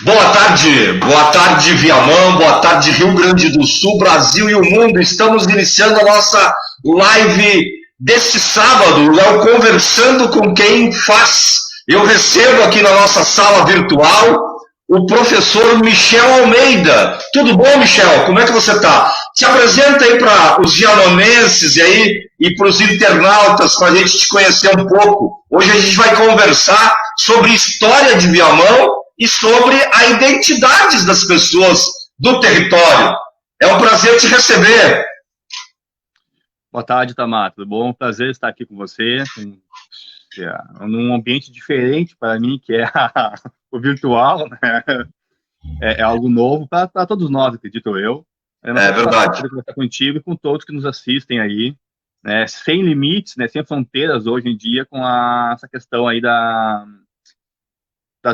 Boa tarde Viamão, boa tarde Rio Grande do Sul, Brasil e o mundo. Estamos iniciando a nossa live deste sábado, Léo conversando com quem faz. Eu recebo aqui na nossa sala virtual o professor Michel Almeida. Tudo bom, Michel? Como é que você está? Se apresenta aí para os vianonenses e para os internautas, para a gente te conhecer um pouco. Hoje a gente vai conversar sobre história de Viamão e sobre a identidade das pessoas do território. É um prazer te receber. Boa tarde, Tamar. Tudo bom? Prazer estar aqui com você, num ambiente diferente para mim, que é o virtual, né? É algo novo para todos nós, acredito eu. É uma satisfação Verdade. poder conversar contigo e com todos que nos assistem aí, né? Sem limites, né? Sem fronteiras hoje em dia, com essa questão aí das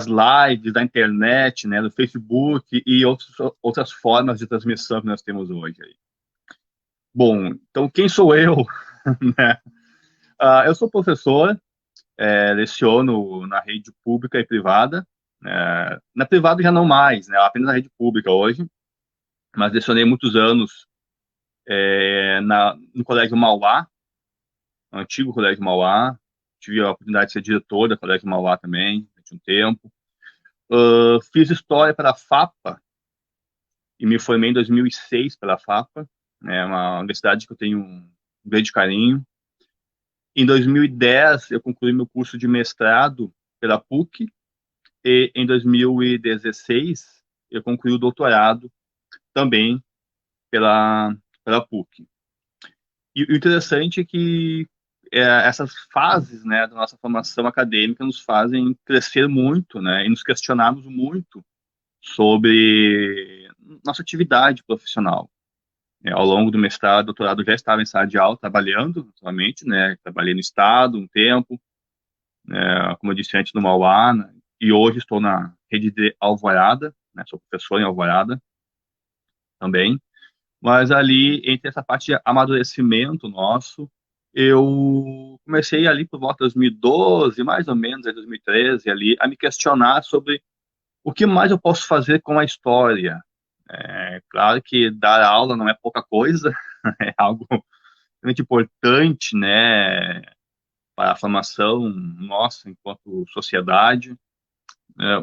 lives, da internet, né? Do Facebook e outras formas de transmissão que nós temos hoje aí. Bom, então quem sou eu? Né? Eu sou professor, leciono na rede pública e privada. Na privada já não mais, né? Apenas na rede pública hoje, mas lecionei muitos anos no Colégio Mauá, no antigo Colégio Mauá. Tive a oportunidade de ser diretor da Colégio Mauá também, durante um tempo. Fiz história para a FAPA e me formei em 2006 pela FAPA, né? Uma universidade que eu tenho um grande carinho. Em 2010, eu concluí meu curso de mestrado pela PUC, e em 2016, eu concluí o doutorado também pela PUC. E o interessante é que essas fases, né, da nossa formação acadêmica nos fazem crescer muito, né, e nos questionarmos muito sobre nossa atividade profissional. Ao longo do mestrado, doutorado, já estava em sala de aula, trabalhando, atualmente, né, trabalhei no Estado um tempo, como eu disse antes, no Mauá, né, e hoje estou na rede de Alvorada, né, sou professor em Alvorada também, mas ali, entre essa parte de amadurecimento nosso, eu comecei ali por volta de 2012, mais ou menos, 2013, ali, a me questionar sobre o que mais eu posso fazer com a história. Claro que dar aula não é pouca coisa, é algo muito importante, né, para a formação nossa enquanto sociedade,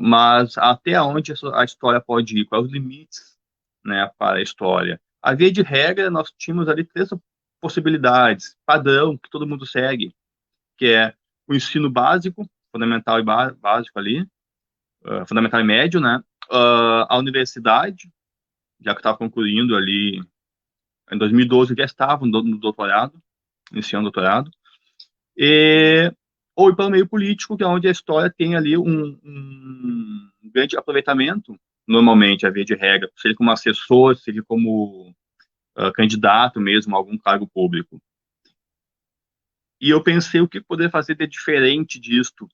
mas até onde a história pode ir, quais os limites, né, para a história. A via de regra, nós tínhamos ali três possibilidades, padrão, que todo mundo segue, que é o ensino básico, fundamental e básico ali, fundamental e médio, né, a universidade, já que eu estava concluindo ali, em 2012 eu já estava no doutorado, iniciando o doutorado, ou ir para o meio político, que é onde a história tem ali um grande aproveitamento, normalmente, a via de regra, seja como assessor, seja como candidato mesmo a algum cargo público. E eu pensei o que poder fazer de diferente disto.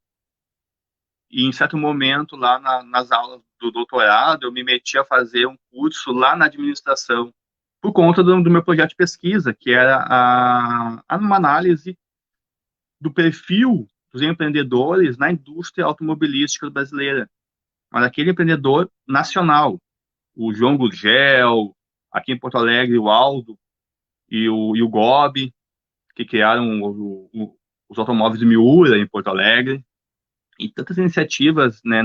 E em certo momento, lá nas aulas do doutorado, eu me meti a fazer um curso lá na administração, por conta do meu projeto de pesquisa, que era uma análise do perfil dos empreendedores na indústria automobilística brasileira, mas aquele empreendedor nacional, o João Gurgel, aqui em Porto Alegre, o Aldo e o Gobi, que criaram os automóveis Miura em Porto Alegre, e tantas iniciativas, né,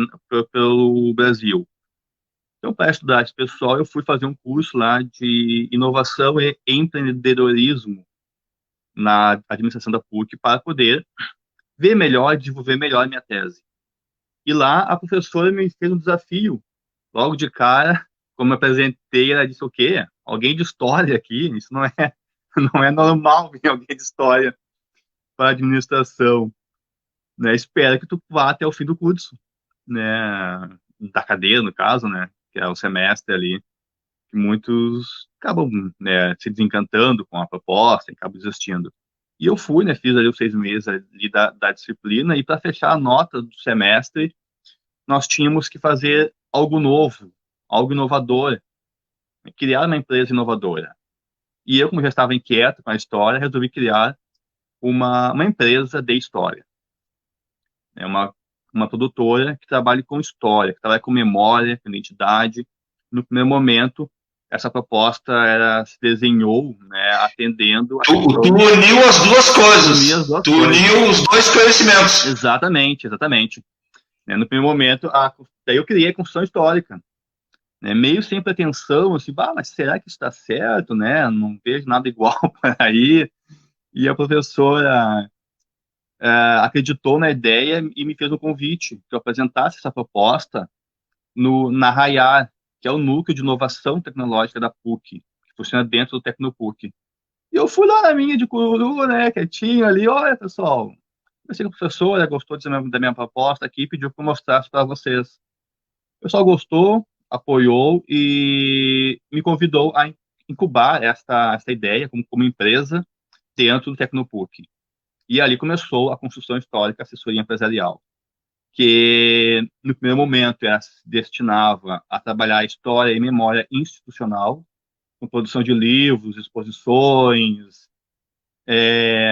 pelo Brasil. Então, para estudar esse pessoal, eu fui fazer um curso lá de inovação e empreendedorismo na administração da PUC para poder ver melhor, desenvolver melhor a minha tese. E lá a professora me fez um desafio. Logo de cara, como eu apresentei, ela disse: o quê? Alguém de história aqui? Isso não é, não é normal vir alguém de história para a administração. Né? Espera que tu vá até o fim do curso, né? Da cadeira, no caso, né? Que é o semestre ali. Que muitos acabam, né, se desencantando com a proposta e acabam desistindo. E eu fui, né? Fiz ali os 6 meses ali da disciplina, e para fechar a nota do semestre, nós tínhamos que fazer algo novo, algo inovador, criar uma empresa inovadora. E eu, como já estava inquieto com a história, resolvi criar uma empresa de história. É uma uma produtora que trabalhe com história, que trabalhe com memória, com identidade. No primeiro momento, essa proposta se desenhou, né, atendendo... Tu uniu as duas coisas. Tu uniu os dois conhecimentos. Exatamente. No primeiro momento, daí eu criei a construção histórica. Né, meio sem pretensão, assim, mas será que isso está certo, né? Não vejo nada igual por aí. E a professora acreditou na ideia e me fez um convite que eu apresentasse essa proposta na RAIAR, que é o núcleo de inovação tecnológica da PUC, que funciona dentro do Tecnopuc. E eu fui lá na minha de cururu, né, quietinho ali, olha, pessoal, conversei com a professora, gostou da minha proposta aqui, pediu para eu mostrar para vocês. O pessoal gostou, apoiou e me convidou a incubar esta ideia como empresa dentro do Tecnopuc. E ali começou a construção histórica, a assessoria empresarial, que no primeiro momento se destinava a trabalhar história e memória institucional, com produção de livros, exposições,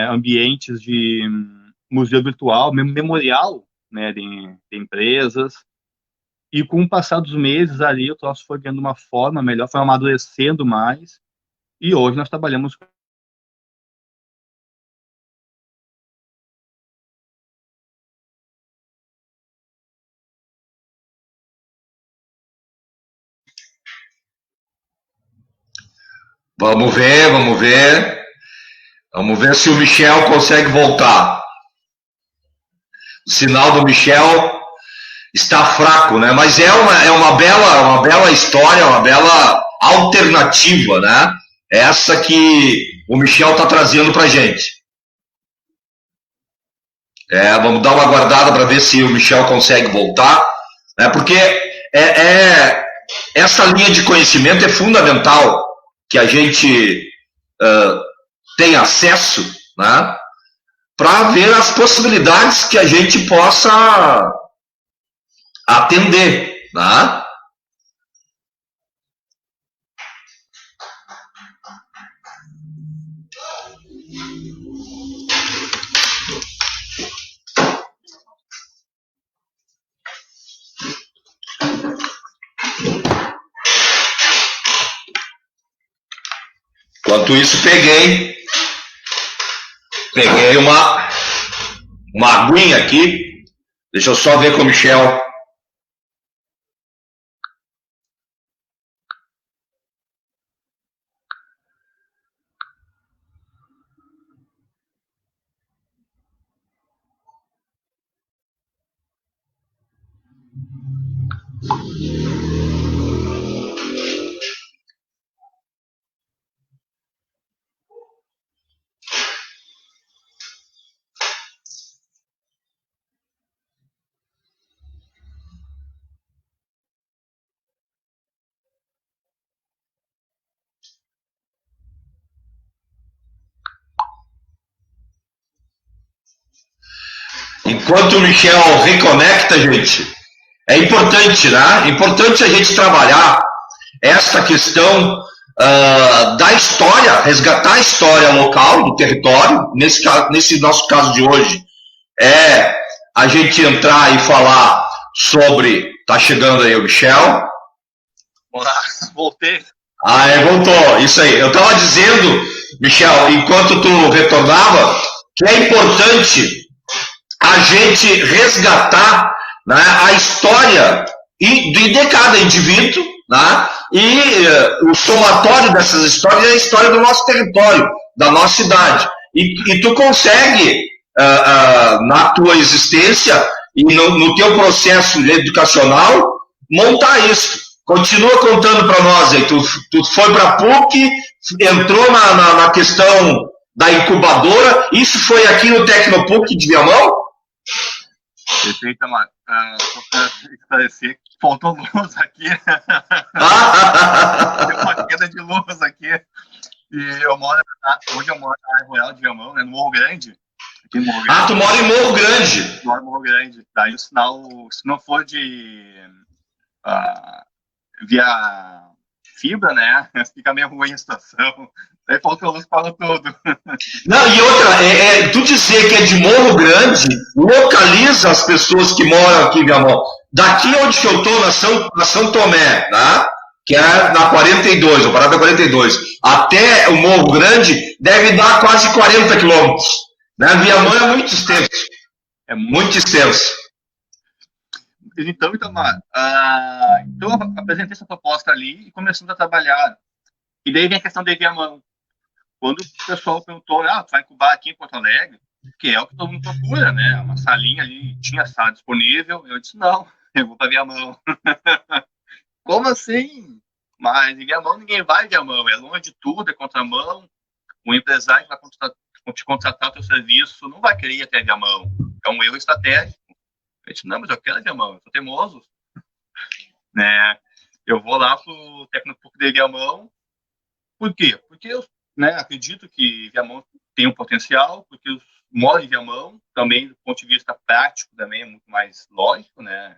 ambientes de museu virtual, memorial, né, de empresas. E com o passar dos meses ali, o troço foi ganhando uma forma melhor, foi amadurecendo mais, e hoje nós trabalhamos com... Vamos ver se o Michel consegue voltar. O sinal do Michel está fraco, né? Mas é uma bela história, uma bela alternativa, né? Essa que o Michel está trazendo para a gente. Vamos dar uma guardada para ver se o Michel consegue voltar, né? Porque essa linha de conhecimento é fundamental que a gente tenha acesso, né? Para ver as possibilidades que a gente possa atender, né? Enquanto isso, peguei uma aguinha aqui. Deixa eu só ver com o Michel. Enquanto o Michel reconecta, gente, é importante, né? É importante a gente trabalhar essa questão da história, resgatar a história local do território. Nesse nosso caso de hoje, a gente entrar e falar sobre... Tá chegando aí o Michel. Olá, voltei. Voltou, isso aí. Eu estava dizendo, Michel, enquanto tu retornava, que é importante a gente resgatar, né, a história de cada indivíduo, né, e o somatório dessas histórias é a história do nosso território, da nossa cidade. E tu consegue, na tua existência e no teu processo educacional, montar isso. Continua contando para nós aí. Tu foi para a PUC, entrou na questão da incubadora. Isso foi aqui no Tecnopuc de Viamão? Perfeito, Amaro. Só para esclarecer que faltou luz aqui. Tem uma queda de luz aqui. E hoje eu moro na área rural de Viamão, né, no Morro Grande. Aqui no Morro Grande. Tu mora em Morro Grande? Moro em Morro Grande. Daí o sinal, se não for via fibra, né, fica meio ruim a situação. Daí faltou luz para tudo. Não, e outra, tu dizer que é de Morro Grande, localiza as pessoas que moram aqui em Viamão. Daqui onde que eu estou, na São Tomé, tá? Que é na 42, ou parada 42, até o Morro Grande, deve dar quase 40 quilômetros. Né? Viamão é muito extenso. É muito extenso. Então, Itamar, então eu apresentei essa proposta ali e começamos a trabalhar. E daí vem a questão de Viamão. Quando o pessoal perguntou, tu vai incubar aqui em Porto Alegre? Que é o que todo mundo procura, né? Uma salinha ali, tinha sala disponível. Eu disse, não, eu vou para Viamão. Como assim? Mas em Viamão ninguém vai em Viamão, é longe de tudo, é contramão. O empresário que vai te contratar o teu serviço não vai querer ir até Viamão. É um erro estratégico. Eu disse, não, mas eu quero Viamão, eu sou teimoso. Né? Eu vou lá pro Tecnopuc de Viamão. Por quê? Porque eu acredito que Viamão tem um potencial, porque eu moro em Viamão, também do ponto de vista prático, também é muito mais lógico, né?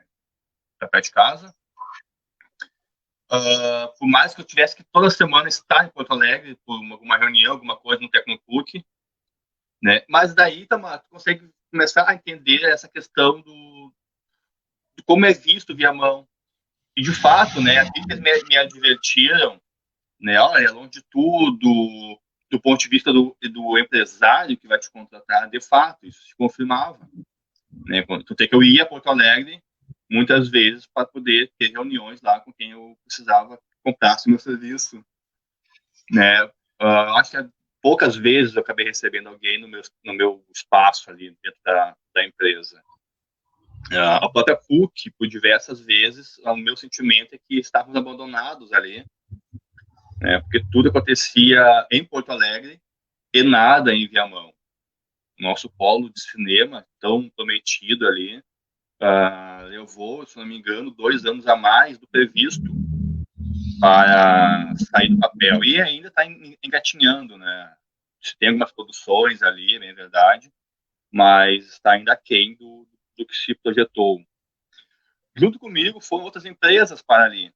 Para perto de casa. Por mais que eu tivesse que toda semana estar em Porto Alegre por alguma reunião, alguma coisa no Tecnopuc, né? Mas daí, Tamar, tu consegue começar a entender essa questão de como é visto Viamão. E, de fato, né, aqui que eles me advertiram, né, olha, é longe de tudo, do ponto de vista do empresário que vai te contratar, de fato, isso se confirmava. Né? Tanto é que eu ia a Porto Alegre muitas vezes para poder ter reuniões lá com quem eu precisava que comprasse meu serviço. Né? Acho que poucas vezes eu acabei recebendo alguém no meu espaço ali dentro da empresa. A própria PUC, por diversas vezes, o meu sentimento é que estávamos abandonados ali, né? Porque tudo acontecia em Porto Alegre e nada em Viamão. Nosso polo de cinema, tão prometido ali, levou, se não me engano, 2 anos a mais do previsto para sair do papel. E ainda está engatinhando, né? Tem algumas produções ali, é verdade, mas está ainda aquém do que se projetou. Junto comigo foram outras empresas para ali,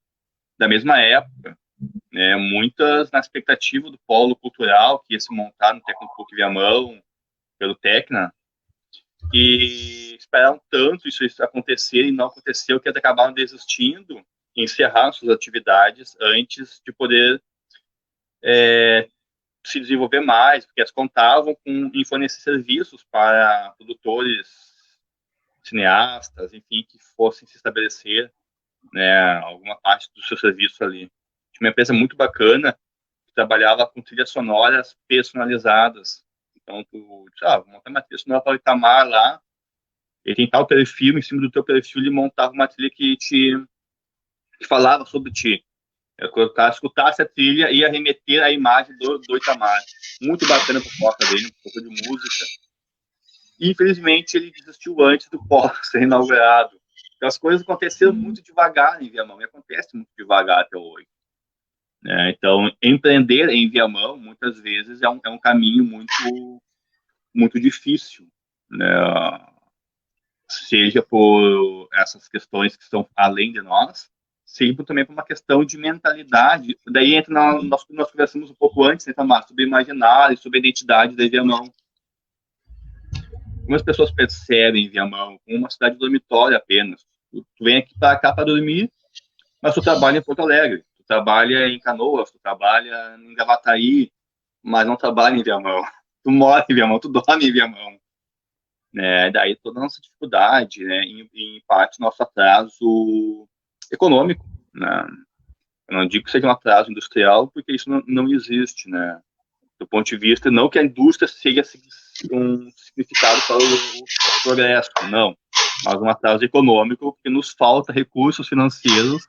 da mesma época, né? Muitas na expectativa do polo cultural que ia se montar no Tecnopuc Viamão, pelo Tecna, e esperaram tanto isso acontecer e não aconteceu, que eles acabaram desistindo e encerraram suas atividades antes de poder se desenvolver mais, porque elas contavam em fornecer serviços para produtores, cineastas, enfim, que fossem se estabelecer, né, alguma parte do seu serviço ali. Tinha uma empresa muito bacana que trabalhava com trilhas sonoras personalizadas. Então, tu diz, vou montar uma trilha sonora para o Itamar lá, ele tem tal perfil, em cima do teu perfil ele montava uma trilha que falava sobre ti. Quando o cara escutasse a trilha, ia remeter a imagem do Itamar. Muito bacana a proposta dele, um pouco de música. E, infelizmente, ele desistiu antes do polo ser inaugurado. Então, as coisas aconteceram muito devagar em Viamão, e acontece muito devagar até hoje. Então, empreender em Viamão, muitas vezes, é um caminho muito, muito difícil, né? Seja por essas questões que estão além de nós, seja também por uma questão de mentalidade. Daí entra nós conversamos um pouco antes, né, Tamar, sobre imaginário, sobre a identidade da Viamão. Como as pessoas percebem Viamão como uma cidade dormitória apenas. Tu vem aqui para cá para dormir, mas tu trabalha em Porto Alegre, tu trabalha em Canoas, tu trabalha em Gravataí, mas não trabalha em Viamão. Tu mora em Viamão, tu dorme em Viamão. Né? Daí toda a nossa dificuldade, né? Em parte, nosso atraso econômico. Né? Eu não digo que seja um atraso industrial, porque isso não existe, né? Do ponto de vista, não que a indústria seja um significado para o progresso, não, mas um atraso econômico, porque nos falta recursos financeiros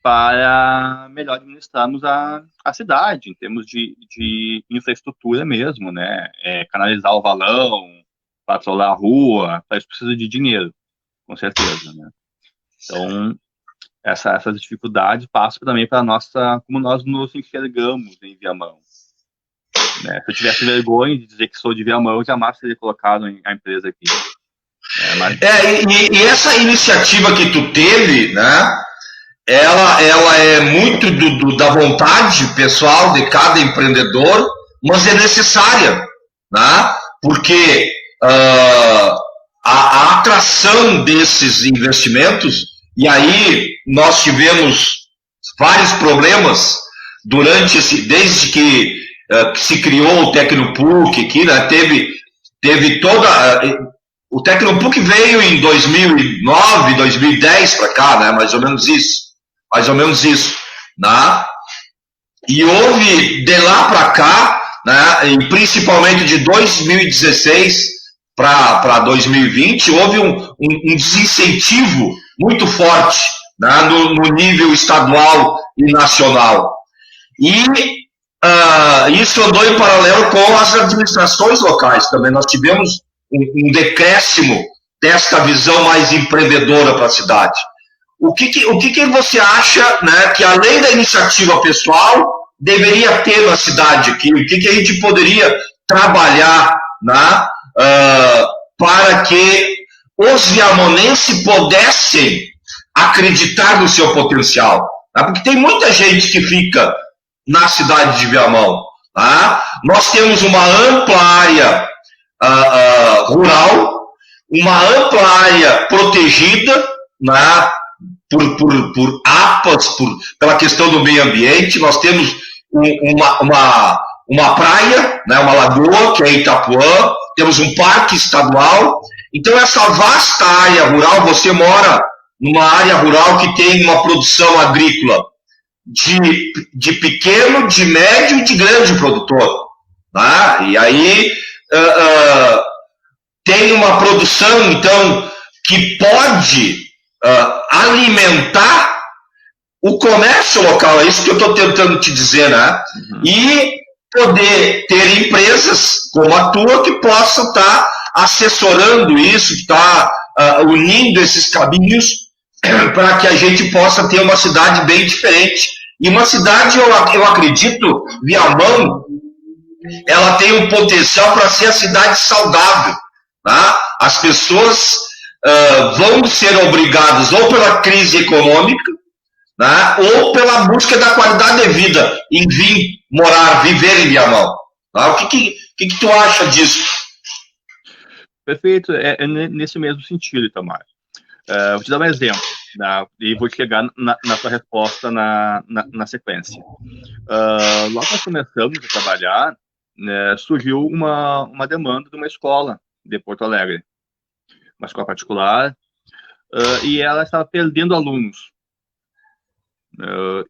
para melhor administrarmos a cidade, em termos de infraestrutura mesmo, né? Canalizar o valão, patrulhar a rua, para isso precisa de dinheiro, com certeza, né? Então, essas dificuldades passam também para como nós nos enxergamos em Viamão. Né? Se eu tivesse vergonha de dizer que sou de Viamão, eu jamais teria colocado a empresa aqui. E essa iniciativa que tu teve, né? Ela é muito da vontade pessoal de cada empreendedor, mas é necessária, né? Porque há atração desses investimentos, e aí nós tivemos vários problemas desde que se criou o Tecnopuc aqui, né, teve o Tecnopuc veio em 2009, 2010 para cá, né, mais ou menos isso, né, e houve de lá para cá, né, e principalmente de 2016 para 2020, houve um desincentivo muito forte, né, no nível estadual e nacional. E isso andou em paralelo com as administrações locais também. Nós tivemos um decréscimo desta visão mais empreendedora para a cidade. O que você acha, né, que além da iniciativa pessoal deveria ter na cidade aqui? O que a gente poderia trabalhar, né, para que os viamonenses pudessem acreditar no seu potencial? Né? Porque tem muita gente que fica na cidade de Viamão. Tá? Nós temos uma ampla área rural, uma ampla área protegida, né, por APAS, pela questão do meio ambiente. Nós temos uma praia, né, uma lagoa, que é Itapuã, temos um parque estadual. Então, essa vasta área rural, você mora numa área rural que tem uma produção agrícola de pequeno, de médio e de grande produtor. Tá? E aí tem uma produção, então, que pode alimentar o comércio local, é isso que eu estou tentando te dizer, né? Uhum. E poder ter empresas como a tua que possam estar assessorando isso, estar unindo esses caminhos para que a gente possa ter uma cidade bem diferente. E uma cidade, eu acredito, Viamão, ela tem um potencial para ser a cidade saudável. Tá? As pessoas vão ser obrigadas ou pela crise econômica, tá? Ou pela busca da qualidade de vida em viver em Viamão. Tá? O que tu acha disso? Perfeito, é nesse mesmo sentido, Itamar. Vou te dar um exemplo, né, e vou chegar na sua resposta na sequência. Logo que nós começamos a trabalhar, né, surgiu uma demanda de uma escola de Porto Alegre, uma escola particular, e ela estava perdendo alunos.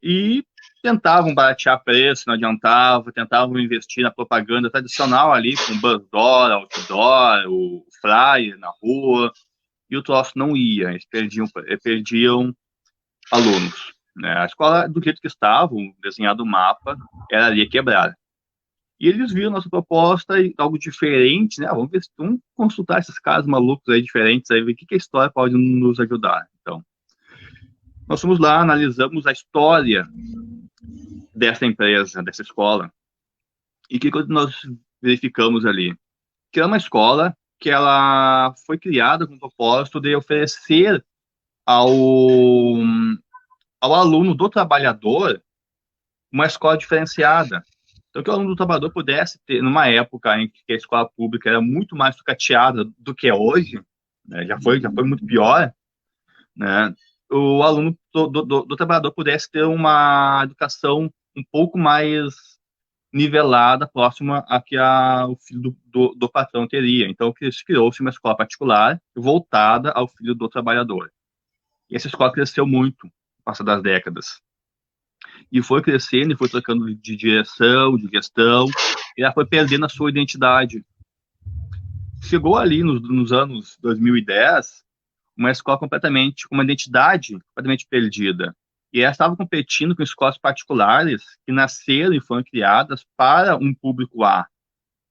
E tentavam baratear preço, não adiantava, tentavam investir na propaganda tradicional ali, com buzzdoor, outdoor, o flyer na rua, e o troço não ia, eles perdiam alunos. Né? A escola, do jeito que estava, desenhado o mapa, era ali quebrar. E eles viram nossa proposta e algo diferente, né? Vamos consultar esses casos malucos aí diferentes, aí ver o que a história pode nos ajudar. Então, nós fomos lá, analisamos a história dessa empresa, dessa escola, e o que nós verificamos ali? Que era uma escola que ela foi criada com o propósito de oferecer ao aluno do trabalhador uma escola diferenciada. Então, que o aluno do trabalhador pudesse ter, numa época em que a escola pública era muito mais sucateada do que é hoje, né, já foi muito pior, né, o aluno do trabalhador pudesse ter uma educação um pouco mais nivelada, próxima a que o filho do patrão teria. Então, criou-se uma escola particular voltada ao filho do trabalhador. E essa escola cresceu muito, no passar das décadas. E foi crescendo, e foi trocando de direção, de gestão, e ela foi perdendo a sua identidade. Chegou ali nos anos 2010, uma escola com uma identidade completamente perdida. E ela estava competindo com escolas particulares que nasceram e foram criadas para um público A,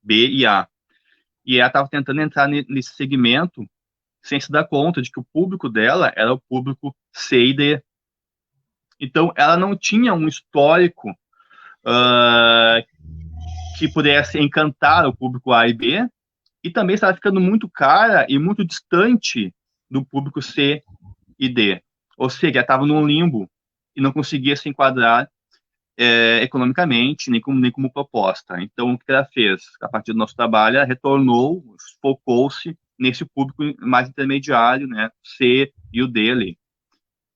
B e A. E ela estava tentando entrar nesse segmento sem se dar conta de que o público dela era o público C e D. Então, ela não tinha um histórico que pudesse encantar o público A e B, e também estava ficando muito cara e muito distante do público C e D. Ou seja, ela estava num limbo e não conseguia se enquadrar economicamente, nem como proposta. Então, o que ela fez? A partir do nosso trabalho, ela retornou, focou-se nesse público mais intermediário, né, C e o D ali.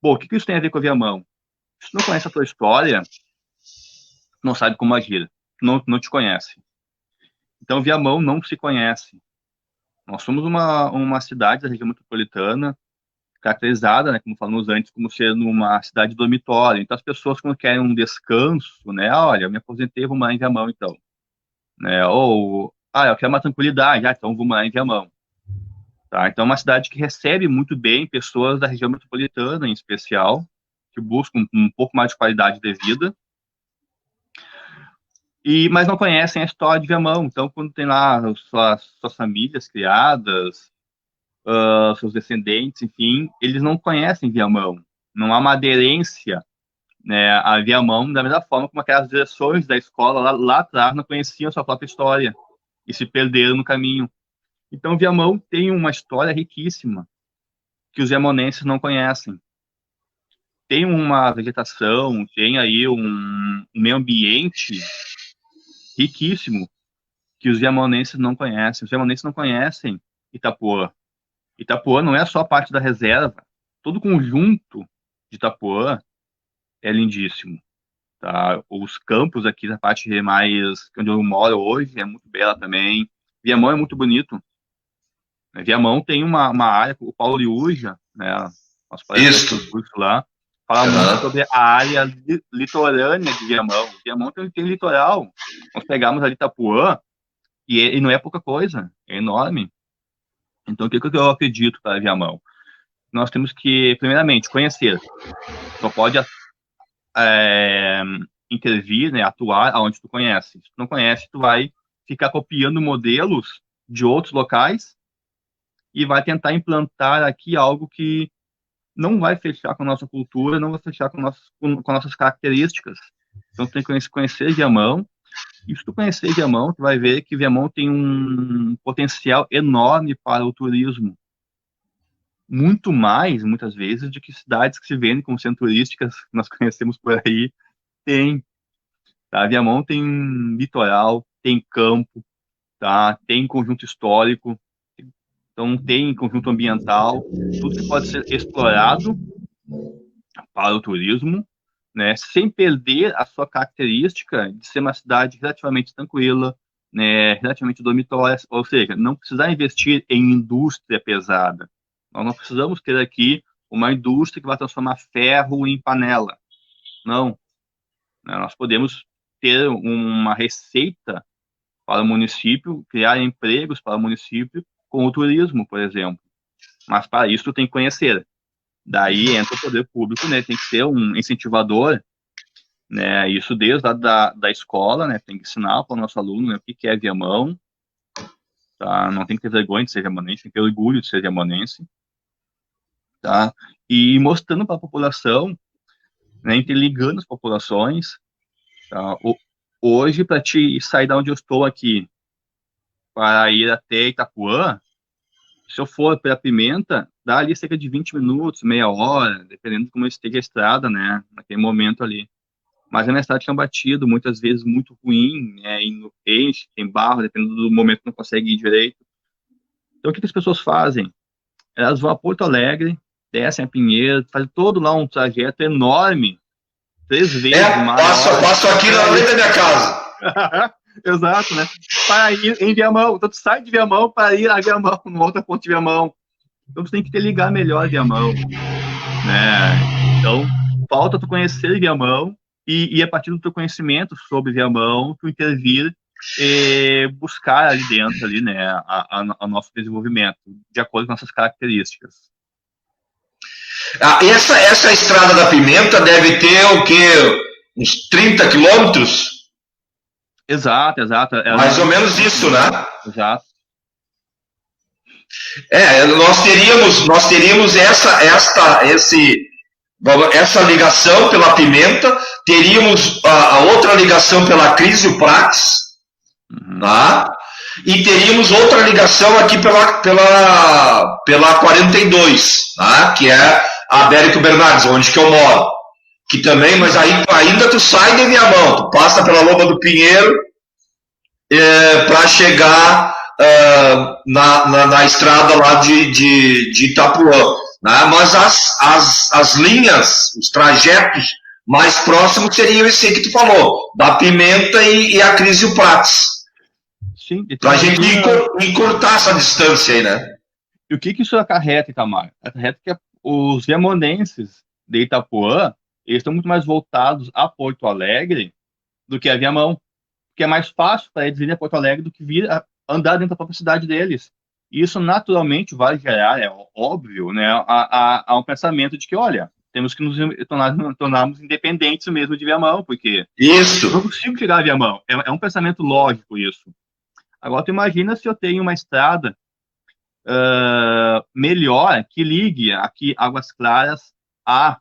Bom, o que isso tem a ver com a Viamão? Se tu não conhece a tua história, não sabe como agir, não te conhece. Então, Viamão não se conhece. Nós somos uma cidade da região metropolitana, caracterizada, né, como falamos antes, como sendo uma cidade dormitório. Então, as pessoas, quando querem um descanso, né, olha, eu me aposentei, vou morar em Viamão, então. Né, ou, eu quero uma tranquilidade, então vou morar em Viamão. Tá? Então, é uma cidade que recebe muito bem pessoas da região metropolitana, em especial, que buscam um pouco mais de qualidade de vida, mas não conhecem a história de Viamão. Então, quando tem lá suas famílias criadas, seus descendentes, enfim, eles não conhecem Viamão. Não há uma aderência, né, a Viamão, da mesma forma como aquelas direções da escola lá atrás não conheciam a sua própria história e se perderam no caminho. Então, Viamão tem uma história riquíssima que os viamonenses não conhecem. Tem uma vegetação, tem aí um meio ambiente riquíssimo que os viamonenses não conhecem. Os viamonenses não conhecem Itapuã. Itapuã não é só parte da reserva. Todo o conjunto de Itapuã é lindíssimo. Tá? Os campos aqui da parte mais onde eu moro hoje é muito bela também. Viamão é muito bonito. Viamão tem uma área, o Paulo Liuja, né, nosso palestra do curso lá, fala muito sobre a área litorânea de Viamão. Viamão tem litoral. Nós pegamos ali Itapuã e não é pouca coisa, é enorme. Então, o que eu acredito para Viamão? Nós temos que, primeiramente, conhecer. Só pode intervir, né, atuar aonde tu conhece. Se tu não conhece, tu vai ficar copiando modelos de outros locais e vai tentar implantar aqui algo que não vai fechar com a nossa cultura, não vai fechar com nossas características. Então, tu tem que conhecer Viamão. E se tu conhecer Viamão, tu vai ver que Viamão tem um potencial enorme para o turismo. Muito mais, muitas vezes, do que cidades que se vendem como sendo turísticas, que nós conhecemos por aí, tem. Tá? Viamão tem litoral, tem campo, tá? Tem conjunto histórico, então tem conjunto ambiental, tudo que pode ser explorado para o turismo, né, sem perder a sua característica de ser uma cidade relativamente tranquila, né, relativamente dormitória, ou seja, não precisar investir em indústria pesada. Nós não precisamos ter aqui uma indústria que vai transformar ferro em panela. Não. Né, nós podemos ter uma receita para o município, criar empregos para o município com o turismo, por exemplo. Mas para isso tem que conhecer. Daí entra o poder público, né? Tem que ser um incentivador, né? Isso desde da escola, né? Tem que ensinar para o nosso aluno, né, o que é Viamão, tá? Não tem que ter vergonha de ser viamonense, tem que ter orgulho de ser viamonense, tá? E mostrando para a população, né? Interligando as populações, tá? Hoje, para te sair da onde eu estou aqui, para ir até Itapuã, se eu for pela Pimenta, dá ali cerca de 20 minutos, meia hora, dependendo de como esteja a estrada, né, naquele momento ali. Mas é uma estrada de chão batido, muitas vezes muito ruim, né, enche, tem barro, dependendo do momento não consegue ir direito. Então, o que as pessoas fazem? Elas vão a Porto Alegre, descem a Pinheiro, fazem todo lá um trajeto enorme, 3 vezes maior. Passo aqui na frente da minha casa. Exato, né? Para ir em Viamão. Então, tu sai de Viamão para ir a Viamão, numa outra ponte de Viamão. Então, tu tem que te ligar melhor Viamão, né? Então, falta tu conhecer Viamão e a partir do teu conhecimento sobre Viamão, tu intervir e buscar ali dentro, ali, né, a nosso desenvolvimento, de acordo com nossas características. Essa estrada da Pimenta deve ter o quê? Uns 30 quilômetros? Exato. Mais ou menos isso, né? Exato. Nós teríamos essa ligação pela Pimenta, teríamos a outra ligação pela Crisio Prates, tá? E teríamos outra ligação aqui pela 42, tá? Que é a Américo Bernardes, onde que eu moro. Que também, mas aí ainda tu sai de Viamão, tu passa pela Lomba do Pinheiro para chegar na estrada lá de Itapuã. Né? Mas as linhas, os trajetos mais próximos seriam esse que tu falou, da Pimenta e a Crisio Prates. Sim, Para a gente encurtar essa distância aí, né? E o que isso acarreta, Itamar? Acarreta que os viamonenses de Itapuã, eles estão muito mais voltados a Porto Alegre do que a Viamão, porque é mais fácil para eles irem a Porto Alegre do que vir andar dentro da própria cidade deles. E isso naturalmente vai gerar, é óbvio, né, a um pensamento de que, olha, temos que nos tornarmos independentes mesmo de Viamão, porque isso. eu não consigo chegar a Viamão. É um pensamento lógico isso. Agora, tu imagina se eu tenho uma estrada melhor que ligue aqui Águas Claras a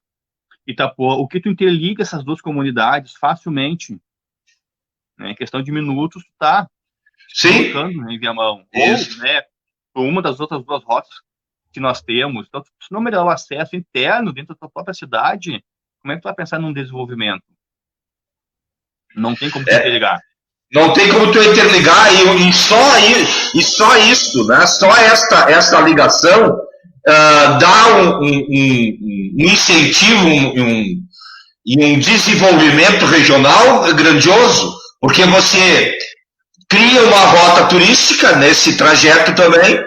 Itapuã, o que tu interliga essas duas comunidades facilmente, né? Em questão de minutos, tu tá se deslocando, né, em Viamão. Isso. Ou, né, por uma das outras duas rotas que nós temos. Então, se não melhorar o acesso interno dentro da tua própria cidade, como é que tu vai pensar num desenvolvimento? Não tem como tu interligar. Não tem como tu interligar e só isso, né? Só esta ligação dá um incentivo e um desenvolvimento regional grandioso, porque você cria uma rota turística nesse trajeto também,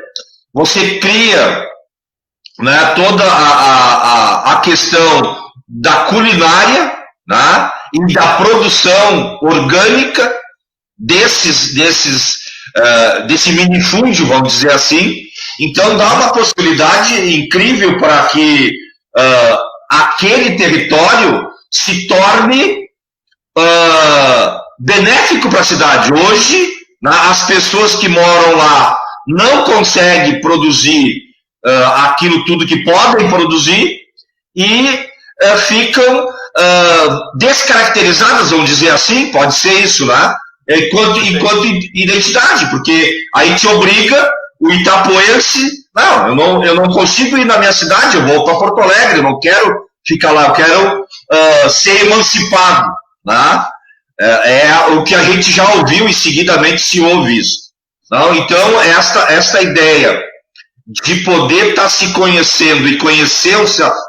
você cria, né, toda a questão da culinária, né, e da produção orgânica desse minifúndio, vamos dizer assim. Então dá uma possibilidade incrível para que aquele território se torne benéfico para a cidade. Hoje, né, as pessoas que moram lá não conseguem produzir aquilo tudo que podem produzir e ficam descaracterizadas, vamos dizer assim, pode ser isso, né? Enquanto identidade, porque aí te obriga o itapuense, eu não consigo ir na minha cidade, eu vou para Porto Alegre, eu não quero ficar lá, eu quero ser emancipado, né? É o que a gente já ouviu e seguidamente se ouve isso. Não? Então, esta ideia de poder estar se conhecendo e conhecer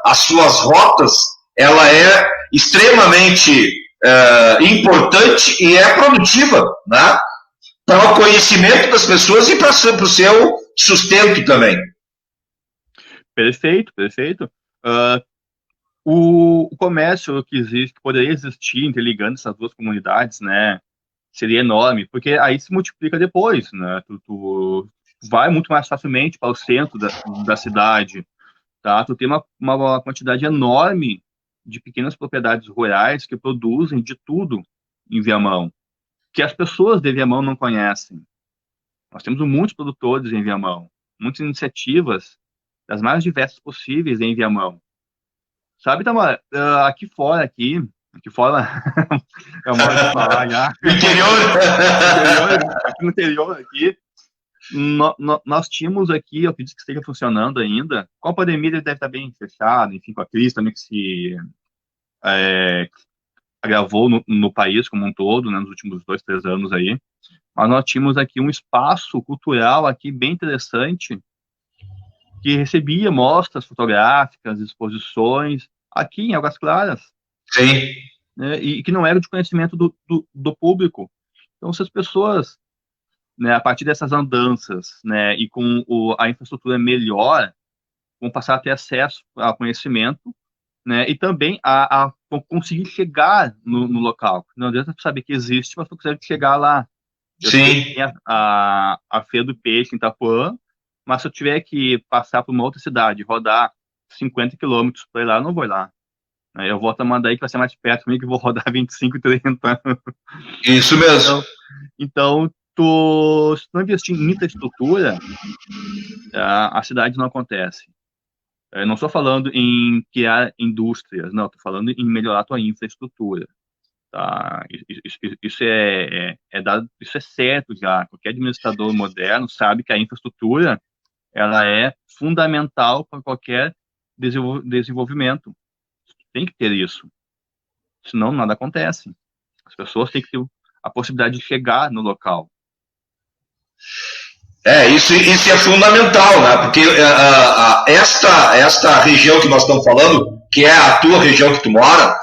as suas rotas, ela é extremamente importante e é produtiva, né? Para o conhecimento das pessoas e para o seu sustento também. Perfeito, perfeito. O comércio que existe, que poderia existir interligando essas duas comunidades, né, seria enorme, porque aí se multiplica depois, né? Tu vai muito mais facilmente para o centro da cidade, tá? Tu tem uma quantidade enorme de pequenas propriedades rurais que produzem de tudo em Viamão, que as pessoas de Viamão não conhecem. Nós temos muitos produtores em Viamão, muitas iniciativas das mais diversas possíveis em Viamão. Sabe, Tamara, aqui fora, é modo de falar já. No interior? Aqui no interior, aqui, nós tínhamos aqui, eu acredito que esteja funcionando ainda, com a pandemia ele deve estar bem fechado, enfim, com a crise também que se agravou no país como um todo, né, nos últimos 2, 3 anos aí, mas nós tínhamos aqui um espaço cultural aqui bem interessante, que recebia mostras fotográficas, exposições, aqui em Águas Claras. Sim. Né, e que não era de conhecimento do público. Então, se as pessoas, né, a partir dessas andanças, né, e com a infraestrutura melhor, vão passar a ter acesso ao conhecimento, né, e também a conseguir chegar no local. Não adianta saber que existe, mas tu consegue chegar lá. Eu sei que tem a Feira do Peixe em Itapuã, mas se eu tiver que passar por uma outra cidade, rodar 50 quilômetros para ir lá, eu não vou lá. Eu vou tomando aí que vai ser mais perto comigo, que vou rodar 25 e 30. Isso mesmo. Então se tu não investir em infraestrutura, a cidade não acontece. Eu não estou falando em criar indústrias, não, estou falando em melhorar a tua infraestrutura. Tá? Isso isso é certo já. Qualquer administrador moderno sabe que a infraestrutura ela é fundamental para qualquer desenvolvimento. Tem que ter isso. Senão nada acontece. As pessoas têm que ter a possibilidade de chegar no local. Isso é fundamental, né? Porque esta região que nós estamos falando, que é a tua região que tu mora,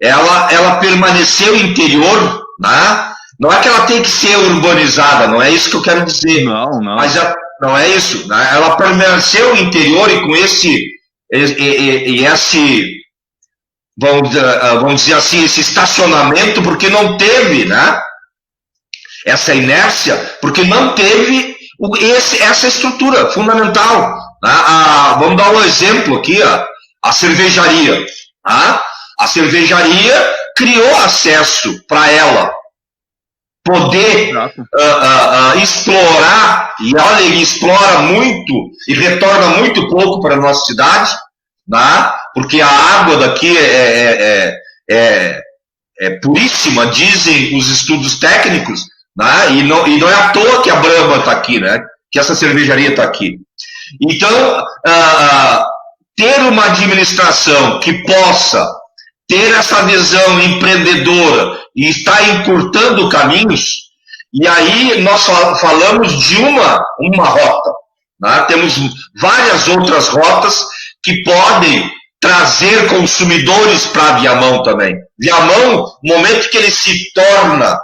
ela permaneceu interior, né? Não é que ela tem que ser urbanizada, não é isso que eu quero dizer. Não, não. Mas não é isso, né? Ela permaneceu interior e com esse vamos dizer assim, esse estacionamento, porque não teve, né? Essa inércia, porque não teve essa estrutura fundamental. Né? Vamos dar um exemplo aqui, a cervejaria. Tá? A cervejaria criou acesso para ela poder explorar, e olha, ele explora muito e retorna muito pouco para a nossa cidade, né? Porque a água daqui é puríssima, dizem os estudos técnicos, né? E não é à toa que a Brahma está aqui, né? Que essa cervejaria está aqui. Então, ter uma administração que possa ter essa visão empreendedora e estar encurtando caminhos, e aí nós falamos de uma rota. Né? Temos várias outras rotas que podem trazer consumidores para Viamão também. Viamão, no momento que ele se torna,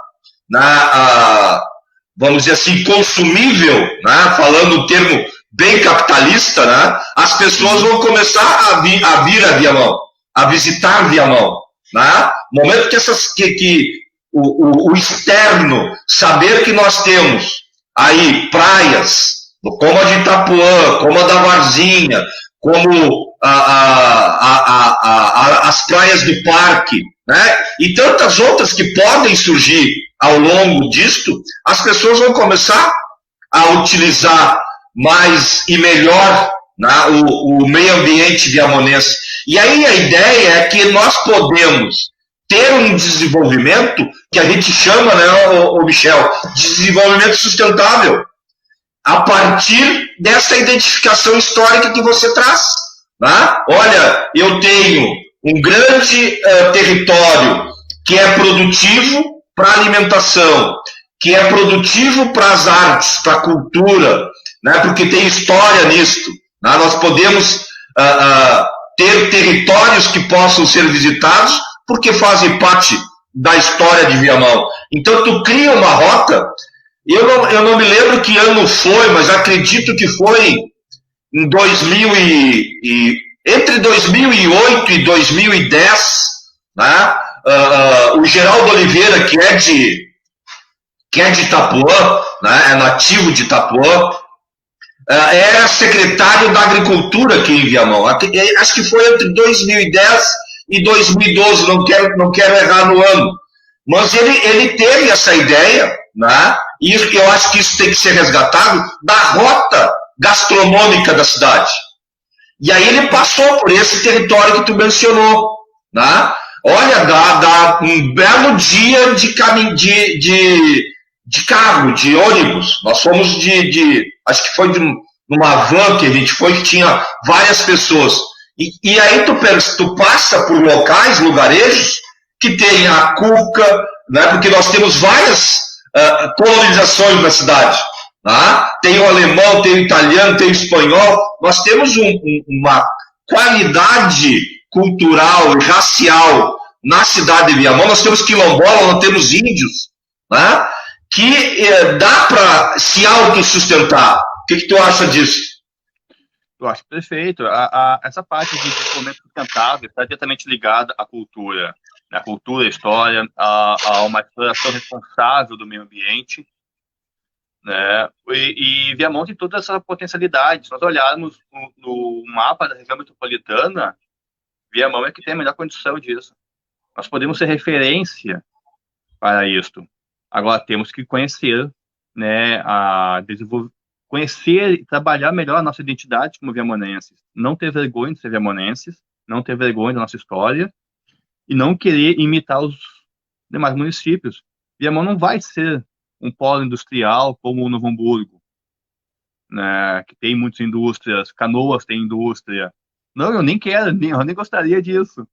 vamos dizer assim, consumível, né? Falando o termo bem capitalista, né? As pessoas vão começar a vir a Viamão, a visitar Viamão. Né? No momento que o externo saber que nós temos aí praias, como a de Itapuã, como a da Varzinha, como as praias do parque, né? E tantas outras que podem surgir ao longo disto, as pessoas vão começar a utilizar mais e melhor, né, o meio ambiente viamonense. E aí a ideia é que nós podemos ter um desenvolvimento que a gente chama, né, o Michel, de desenvolvimento sustentável, a partir dessa identificação histórica que você traz. Né? Olha, eu tenho um grande território que é produtivo para alimentação, que é produtivo para as artes, para a cultura, né? Porque tem história nisto. Né? Nós podemos ter territórios que possam ser visitados porque fazem parte da história de Viamão. Então, tu cria uma rota. Eu não me lembro que ano foi, mas acredito que foi em 2000 entre 2008 e 2010, né? O Geraldo Oliveira, que é de Itapuã, né? É nativo de Itapuã, era secretário da Agricultura aqui em Viamão. Acho que foi entre 2010 e 2012, não quero errar no ano. Mas ele teve essa ideia, né? E eu acho que isso tem que ser resgatado da rota gastronômica da cidade. E aí ele passou por esse território que tu mencionou. Né? Olha, dá um belo dia de carro, de ônibus. Nós fomos acho que foi numa van que a gente foi, que tinha várias pessoas. E aí tu passa por lugarejos, que tem a Cuca, né? Porque nós temos várias colonizações na cidade. Tá? Tem o alemão, tem o italiano, tem o espanhol. Nós temos uma qualidade cultural e racial na cidade de Viamão. Nós temos quilombola, nós temos índios, né? Que dá para se autossustentar. O que tu acha disso? Eu acho perfeito. Essa parte de desenvolvimento sustentável está diretamente ligada à cultura, à à história, a uma exploração responsável do meio ambiente, né? E Viamão tem toda essa potencialidade. Se nós olharmos no mapa da região metropolitana, Viamão é que tem a melhor condição disso. Nós podemos ser referência para isto. Agora temos que conhecer, né, conhecer e trabalhar melhor a nossa identidade como viamonenses. Não ter vergonha de ser viamonenses, não ter vergonha da nossa história e não querer imitar os demais municípios. Viamão não vai ser um polo industrial como o Novo Hamburgo, né, que tem muitas indústrias, Canoas tem indústria. Não, eu nem quero, eu nem gostaria disso.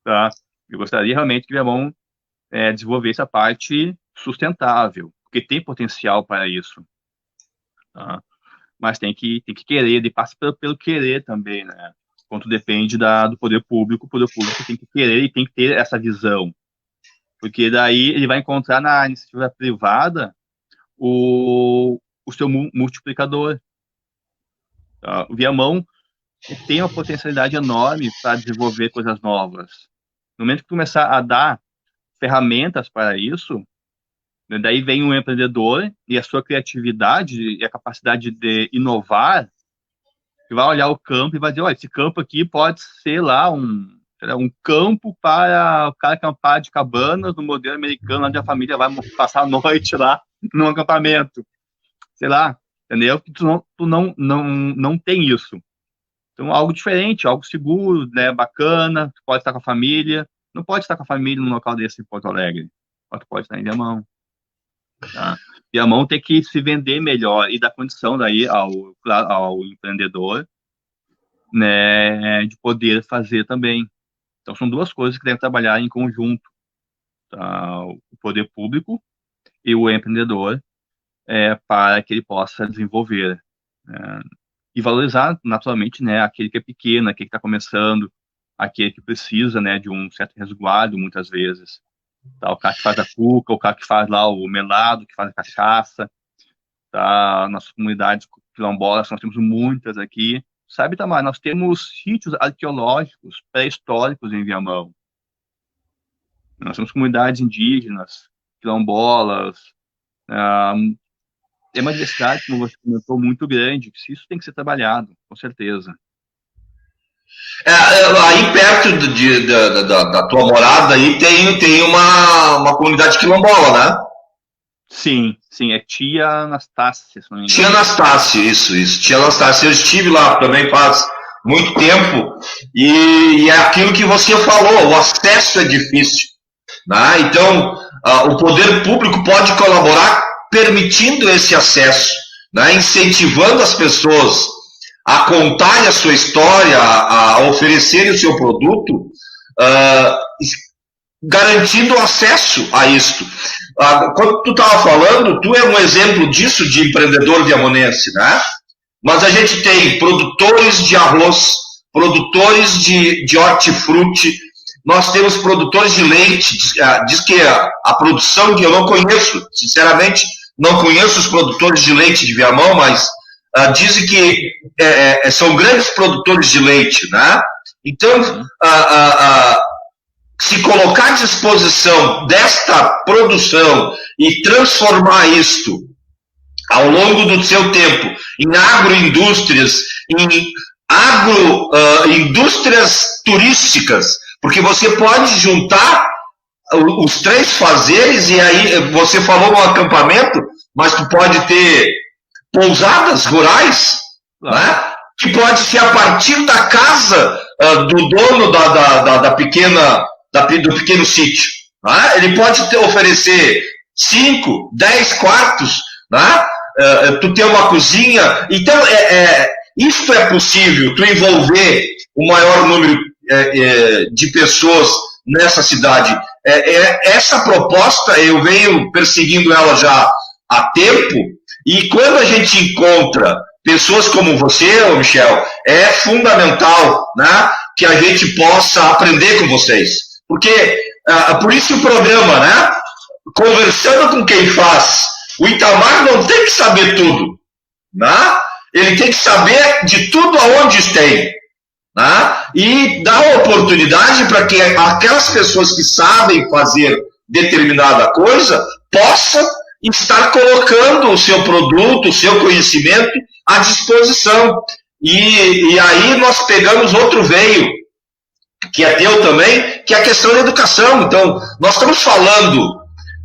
Tá? Eu gostaria realmente que Viamão desenvolvesse a parte sustentável, porque tem potencial para isso. Tá? Mas tem que querer, ele passa pelo querer também, né? Quanto depende do poder público, o poder público tem que querer e tem que ter essa visão. Porque daí ele vai encontrar na iniciativa privada o seu multiplicador. Tá? O Viamão tem uma potencialidade enorme para desenvolver coisas novas. No momento que começar a dar ferramentas para isso, né, daí vem um empreendedor e a sua criatividade e a capacidade de inovar, que vai olhar o campo e vai dizer, olha, esse campo aqui pode ser lá um campo para o cara acampar de cabanas no modelo americano, onde a família vai passar a noite lá num acampamento. Sei lá, entendeu? Tu não tem isso. Então, algo diferente, algo seguro, né, bacana, tu pode estar com a família, não pode estar com a família num local desse em Porto Alegre, mas tu pode estar em Viamão, tá? Viamão tem que se vender melhor e dar condição daí ao empreendedor, né, de poder fazer também. Então, são duas coisas que devem trabalhar em conjunto, tá? O poder público e o empreendedor, para que ele possa desenvolver, né? E valorizar, naturalmente, né, aquele que é pequeno, aquele que está começando, aquele que precisa, né, de um certo resguardo, muitas vezes. Tá? O cara que faz a cuca, o cara que faz lá o melado, que faz a cachaça, tá? Nossas comunidades quilombolas, nós temos muitas aqui. Sabe, Tamar, nós temos sítios arqueológicos pré-históricos em Viamão. Nós temos comunidades indígenas, quilombolas, ah, é uma diversidade, como você comentou, muito grande. Isso tem que ser trabalhado, com certeza. Aí perto da tua morada aí tem uma comunidade quilombola, né? Sim, sim, é Tia Anastácia, se não me Tia engano. Anastácia, isso. Tia Anastácia, eu estive lá também faz muito tempo e é aquilo que você falou, o acesso é difícil, né? Então, o poder público pode colaborar permitindo esse acesso, né? Incentivando as pessoas a contarem a sua história, a oferecerem o seu produto, uh, garantindo acesso a isto. Quando tu estava falando, tu é um exemplo disso de empreendedor viamonense, né? Mas a gente tem produtores de arroz, produtores de hortifruti, nós temos produtores de leite. Diz que a produção que eu não conheço, sinceramente, não conheço os produtores de leite de Viamão, mas dizem que são grandes produtores de leite, né? Então, se colocar à disposição desta produção e transformar isto ao longo do seu tempo em agroindústrias, em agroindústrias turísticas, porque você pode juntar os três fazeres e aí você falou no acampamento, mas tu pode ter pousadas rurais, né? Que pode ser a partir da casa do dono da pequena do pequeno sítio. Né? Ele pode oferecer 5, 10 quartos, né? Tu ter uma cozinha. Então, isto é possível, tu envolver o maior número de pessoas nessa cidade. Essa proposta, eu venho perseguindo ela já há tempo, e quando a gente encontra pessoas como você, Michel, é fundamental, né, que a gente possa aprender com vocês. Porque, por isso o programa, né? Conversando com quem faz. O Itamar não tem que saber tudo, né? Ele tem que saber de tudo aonde tem, né? E dar oportunidade para que aquelas pessoas que sabem fazer determinada coisa possam estar colocando o seu produto, o seu conhecimento à disposição. E aí nós pegamos outro veio, que é teu também, que é a questão da educação. Então, nós estamos falando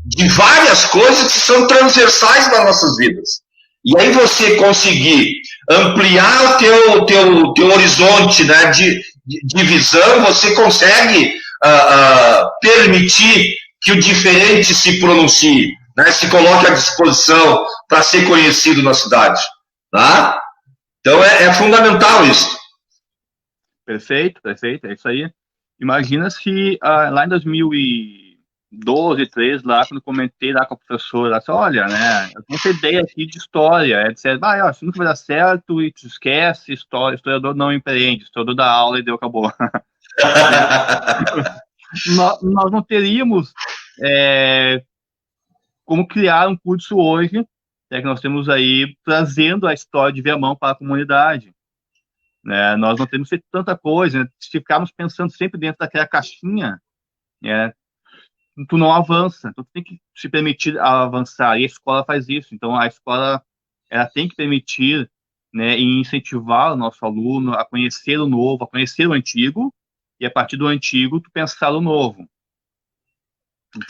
de várias coisas que são transversais nas nossas vidas. E aí você conseguir ampliar o teu horizonte, né, de visão, você consegue permitir que o diferente se pronuncie, né, se coloque à disposição para ser conhecido na cidade. Tá? Então, é fundamental isso. Perfeito, é isso aí. Imagina se lá em 12, 13 lá, quando comentei lá com a professora, disse, olha, né, eu tenho essa ideia aqui de história, é dizer, ó, isso nunca vai dar certo e tu esquece, historiador não empreende, historiador dá aula e deu, acabou. Né? Nós não teríamos como criar um curso hoje, que nós temos aí trazendo a história de Viamão para a comunidade. Né? Nós não temos feito tanta coisa, né? Se ficarmos pensando sempre dentro daquela caixinha, né? Tu não avança, então tu tem que se permitir avançar, e a escola faz isso. Então a escola, ela tem que permitir, né, e incentivar o nosso aluno a conhecer o novo, a conhecer o antigo, e a partir do antigo tu pensar no novo.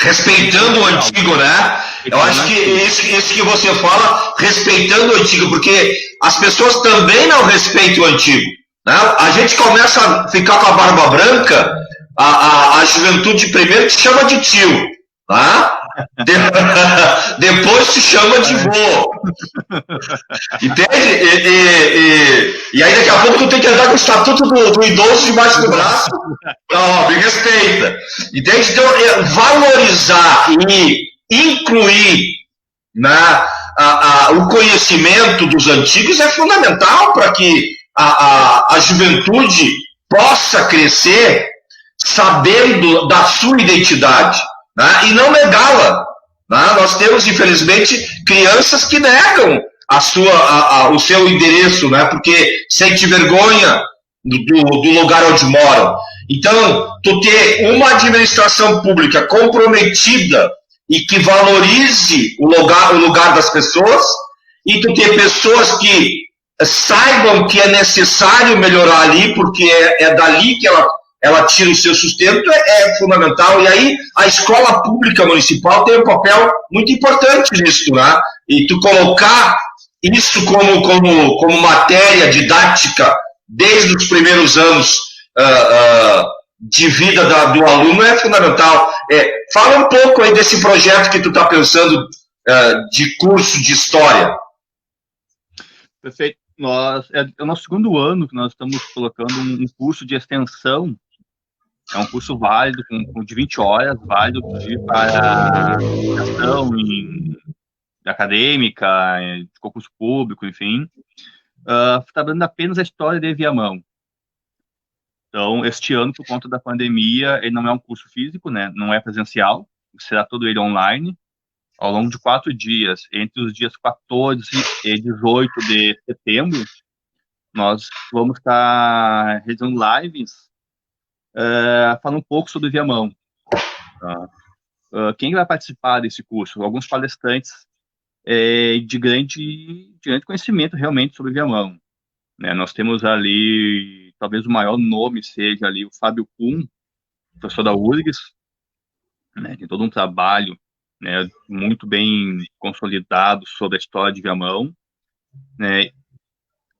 Respeitando o antigo, né? Eu acho que isso que você fala, respeitando o antigo, porque as pessoas também não respeitam o antigo. Né? A gente começa a ficar com a barba branca, a juventude primeiro te chama de tio, tá? Depois te chama de vô. Entende? E aí daqui a pouco tu tem que andar com o estatuto do idoso debaixo do braço. Não, me respeita. Entende? Então, valorizar e incluir, né, o conhecimento dos antigos é fundamental para que a juventude possa crescer sabendo da sua identidade, né, e não negá-la. Né? Nós temos, infelizmente, crianças que negam o seu endereço, né, porque sente vergonha do lugar onde moram. Então, tu ter uma administração pública comprometida e que valorize o lugar das pessoas, e tu ter pessoas que saibam que é necessário melhorar ali, porque é dali que ela tira o seu sustento, é fundamental. E aí a escola pública municipal tem um papel muito importante nisso, né? E tu colocar isso como matéria didática desde os primeiros anos de vida do aluno é fundamental. Fala um pouco aí desse projeto que tu está pensando de curso de história. Perfeito. É o nosso segundo ano que nós estamos colocando um curso de extensão. É um curso válido, de 20 horas, válido para educação acadêmica, de concurso público, enfim. Trabalhando apenas a história de Viamão. Então, este ano, por conta da pandemia, ele não é um curso físico, né? Não é presencial, será todo ele online, ao longo de 4 dias, entre os dias 14 e 18 de setembro, nós vamos estar realizando lives falando um pouco sobre Viamão. Tá? Quem vai participar desse curso? Alguns palestrantes de grande conhecimento realmente sobre Viamão. Né? Nós temos ali, talvez o maior nome seja ali o Fábio Kuhn, professor da URGS, né? Tem todo um trabalho, né, muito bem consolidado sobre a história de Viamão, né?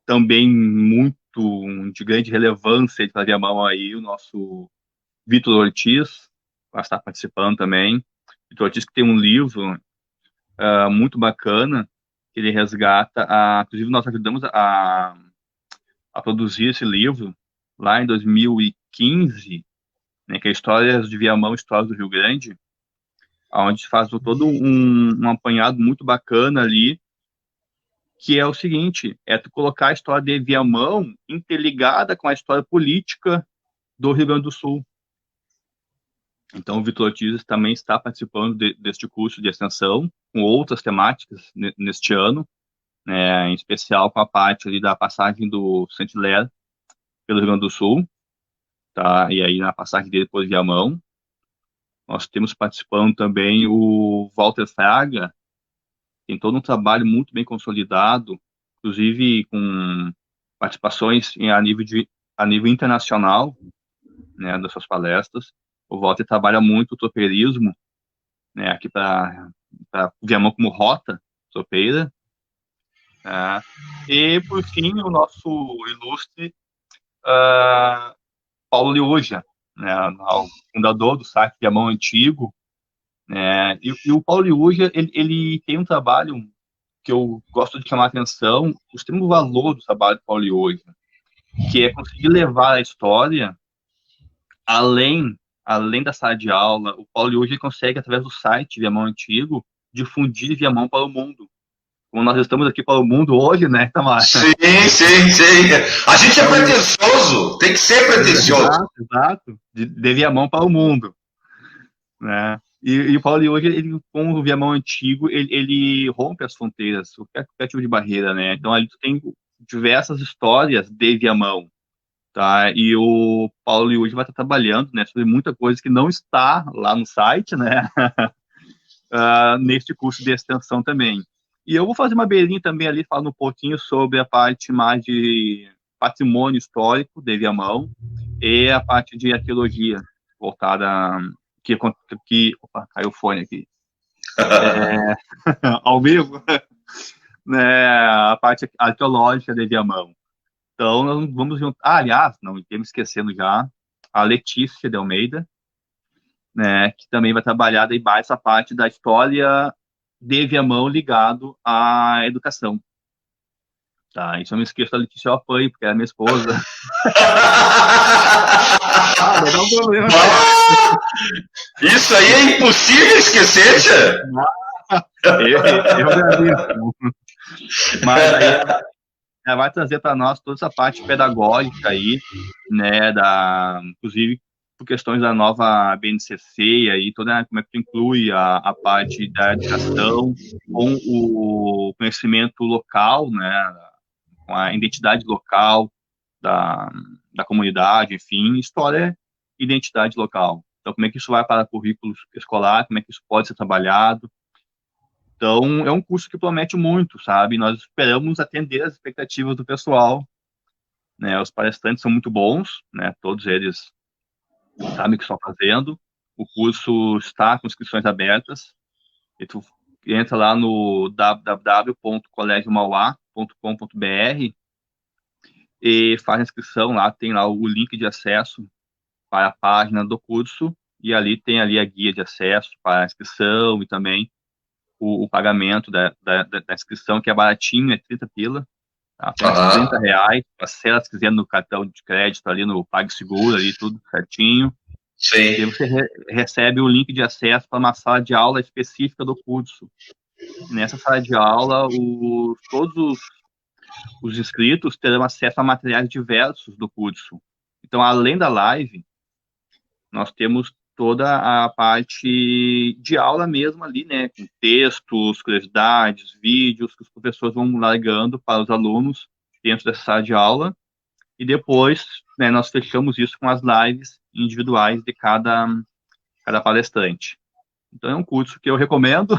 Também muito de grande relevância para Viamão aí o nosso Vitor Ortiz vai estar participando também. Vitor Ortiz que tem um livro muito bacana, que ele resgata, inclusive nós ajudamos a produzir esse livro lá em 2015, né, que é Histórias de Viamão, Histórias do Rio Grande, onde se faz todo um apanhado muito bacana ali, que é o seguinte, tu colocar a história de Viamão interligada com a história política do Rio Grande do Sul. Então, o Vitor Ortiz também está participando deste curso de extensão, com outras temáticas neste ano, né, em especial com a parte ali da passagem do Saint-Hilaire pelo Rio Grande do Sul, tá? E aí na passagem dele por Viamão. Nós temos participando também o Walter Fraga, tem todo um trabalho muito bem consolidado, inclusive com participações a nível internacional, né, das suas palestras. O Walter trabalha muito o tropeirismo, né, aqui para Viamão como rota tropeira. Né? E, por fim, o nosso ilustre Paulo Liuja, né, o fundador do site Viamão Antigo. Né? E o Paulo Liuja, ele tem um trabalho que eu gosto de chamar a atenção, o extremo valor do trabalho do Paulo Liuja, que é conseguir levar a história além além da sala de aula, o Paulo hoje consegue, através do site Viamão Antigo, difundir Viamão para o mundo. Como nós estamos aqui para o mundo hoje, né, Tamara? Sim, sim, sim. A gente é pretensioso, tem que ser pretensioso. Exato, exato. De Viamão para o mundo, né? E o Paulo hoje, ele, com o Viamão Antigo, ele rompe as fronteiras, qualquer tipo de barreira, né? Então ali tu tem diversas histórias de Viamão, tá? E o Paulo hoje vai estar trabalhando, né, sobre muita coisa que não está lá no site, né? Neste curso de extensão também. E eu vou fazer uma beirinha também ali, falando um pouquinho sobre a parte mais de patrimônio histórico de Viamão e a parte de arqueologia, voltada opa, caiu o fone aqui, ao vivo, né, a parte arqueológica de Viamão. Então, nós vamos juntar. Aliás, não estamos esquecendo já, a Letícia de Almeida, né, que também vai trabalhar daí mais essa parte da história de Viamão ligado à educação. Tá, isso eu não esqueço da Letícia, eu apanho, porque é minha esposa. Vai dar um problema. Isso aí é impossível esquecer, tia. Eu agradeço. Mas aí ela vai trazer para nós toda essa parte pedagógica aí, né, inclusive por questões da nova BNCC aí, toda como é que tu inclui a parte da educação com o conhecimento local, né, com a identidade local da, da comunidade, enfim, história e identidade local. Então, como é que isso vai para currículo escolar, como é que isso pode ser trabalhado. Então, é um curso que promete muito, sabe? Nós esperamos atender as expectativas do pessoal, né? Os palestrantes são muito bons, né? Todos eles sabem o que estão fazendo. O curso está com inscrições abertas. E tu entra lá no www.colegiomauá.com.br e faz a inscrição lá, tem lá o link de acesso para a página do curso e ali tem ali a guia de acesso para a inscrição e também o pagamento da inscrição, que é baratinho, é 30 pila, tá? Apenas R$ 30, parcela se quiser no cartão de crédito ali no PagSeguro, ali tudo certinho. Sim. E você recebe o link de acesso para uma sala de aula específica do curso. Nessa sala de aula, todos os inscritos terão acesso a materiais diversos do curso. Então, além da live, nós temos toda a parte de aula mesmo ali, né, com textos, curiosidades, vídeos que os professores vão largando para os alunos dentro dessa sala de aula, e depois, né, nós fechamos isso com as lives individuais de cada palestrante. Então, é um curso que eu recomendo.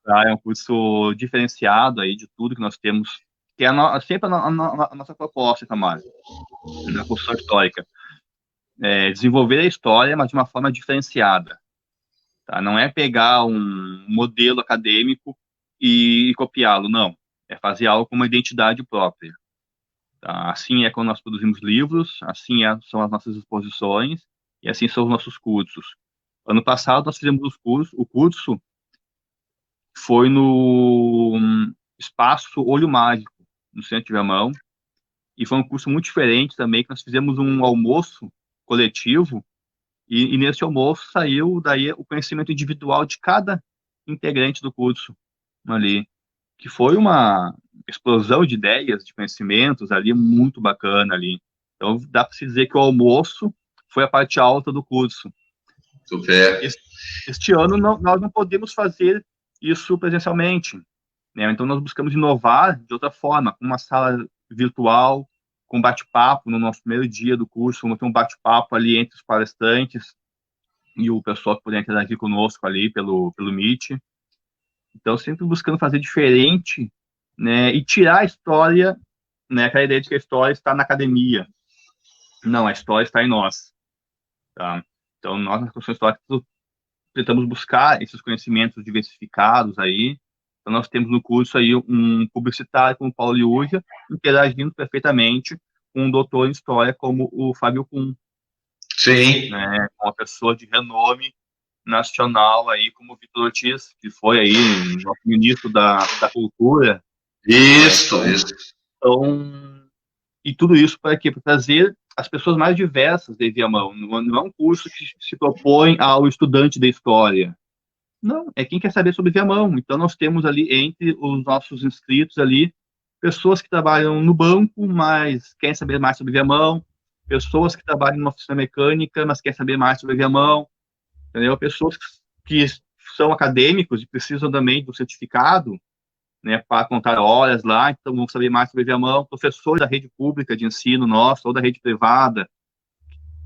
Tá? É um curso diferenciado aí de tudo que nós temos, que é sempre a nossa proposta, Tamara, na construção histórica. Desenvolver a história, mas de uma forma diferenciada. Tá? Não é pegar um modelo acadêmico e copiá-lo, não. É fazer algo com uma identidade própria. Tá? Assim é quando nós produzimos livros, assim são as nossas exposições e assim são os nossos cursos. Ano passado nós fizemos o curso foi no Espaço Olho Mágico, no Centro de Viamão, e foi um curso muito diferente também, que nós fizemos um almoço coletivo. E nesse almoço saiu daí o conhecimento individual de cada integrante do curso ali, que foi uma explosão de ideias, de conhecimentos ali, muito bacana ali. Então, dá para se dizer que o almoço foi a parte alta do curso. Super. Este ano, nós não podemos fazer isso presencialmente, né? Então, nós buscamos inovar de outra forma, com uma sala virtual, com bate-papo no nosso primeiro dia do curso, vamos ter um bate-papo ali entre os palestrantes e o pessoal que puder interagir conosco ali pelo Meet. Então, sempre buscando fazer diferente, né, e tirar a história, né, aquela ideia de que a história está na academia. Não, a história está em nós. Tá? Então, nós, na construção histórica, tentamos buscar esses conhecimentos diversificados aí. Então, nós temos no curso aí um publicitário como o Paulo Liuja, interagindo perfeitamente com um doutor em história como o Fábio Kuhn. Sim. Né, uma pessoa de renome nacional aí, como o Vitor Ortiz, que foi aí nosso ministro da Cultura. Isso, isso. Então, e tudo isso para quê? Para trazer as pessoas mais diversas de Viamão. Não é um curso que se propõe ao estudante de história. Não, é quem quer saber sobre Viamão. Então, nós temos ali, entre os nossos inscritos ali, pessoas que trabalham no banco, mas querem saber mais sobre Viamão, pessoas que trabalham numa oficina mecânica, mas querem saber mais sobre Viamão, entendeu? Pessoas que são acadêmicos e precisam também do certificado, né, para contar horas lá, então vão saber mais sobre Viamão, professores da rede pública de ensino nossa, ou da rede privada,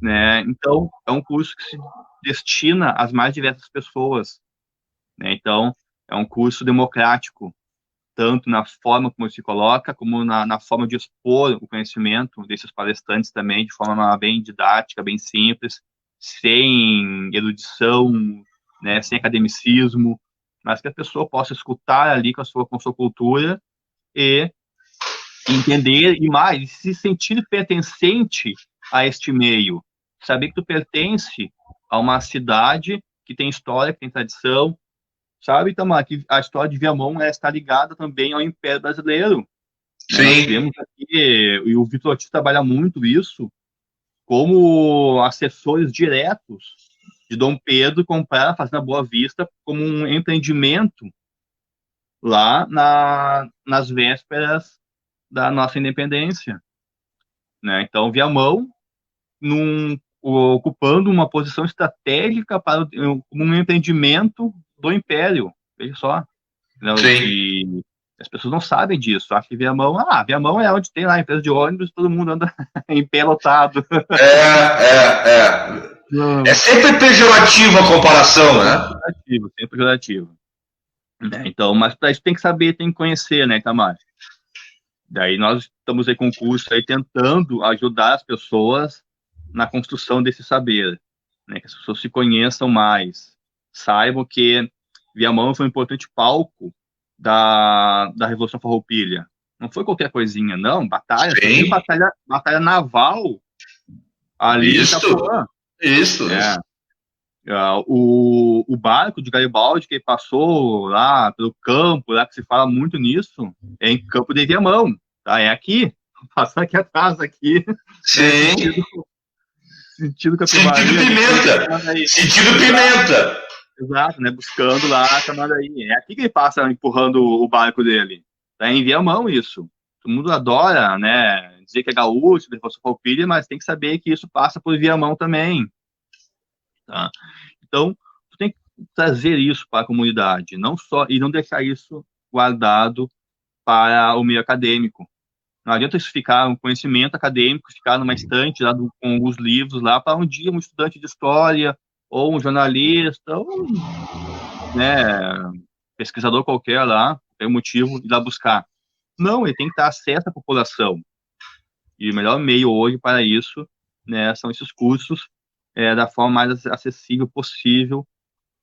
né? Então, é um curso que se destina às mais diversas pessoas, né? Então, é um curso democrático, tanto na forma como ele se coloca, como na forma de expor o conhecimento desses palestrantes também, de forma bem didática, bem simples, sem erudição, né, sem academicismo, mas que a pessoa possa escutar ali com a sua cultura e entender e mais, se sentir pertencente a este meio, saber que tu pertence a uma cidade que tem história, que tem tradição, sabe, Itamar, que a história de Viamão está ligada também ao Império Brasileiro. Né? Nós tivemos aqui, e o Vitor Ortiz trabalha muito isso, como assessores diretos de Dom Pedro comprar a Fazenda Boa Vista como um empreendimento lá nas vésperas da nossa independência. Né? Então, Viamão, ocupando uma posição estratégica para como um empreendimento do Império. Veja só. Né? E as pessoas não sabem disso. Acham que Viamão é onde tem lá a empresa de ônibus, todo mundo anda em pé lotado. É sempre pejorativa a comparação, né? Sempre pejorativo. Então, mas para isso tem que saber, tem que conhecer, né, Itamar? Daí nós estamos aí com o curso aí tentando ajudar as pessoas na construção desse saber, né, que as pessoas se conheçam mais, saibam que Viamão foi um importante palco da Revolução Farroupilha. Não foi qualquer coisinha, não. Batalha naval ali em Itapuã. Isso. O barco de Garibaldi que passou lá pelo campo, lá que se fala muito nisso, é em Campo de Viamão, tá? É aqui, passar aqui atrás, aqui. Sim. Sentido Pimenta. Sentido Pimenta. Exato, né? Buscando lá a camada aí. É aqui que ele passa empurrando o barco dele. Tá em Viamão isso. Todo mundo adora, né? Dizer que é gaúcho, de Revolução Farroupilha, mas tem que saber que isso passa por Viamão também. Tá? Então, tu tem que trazer isso para a comunidade, e não deixar isso guardado para o meio acadêmico. Não adianta isso ficar um conhecimento acadêmico, ficar numa estante lá com os livros lá para um dia um estudante de história ou um jornalista ou pesquisador qualquer lá, tem um motivo de ir lá buscar. Não, ele tem que ter acesso à população. E o melhor meio hoje para isso, né, são esses cursos da forma mais acessível possível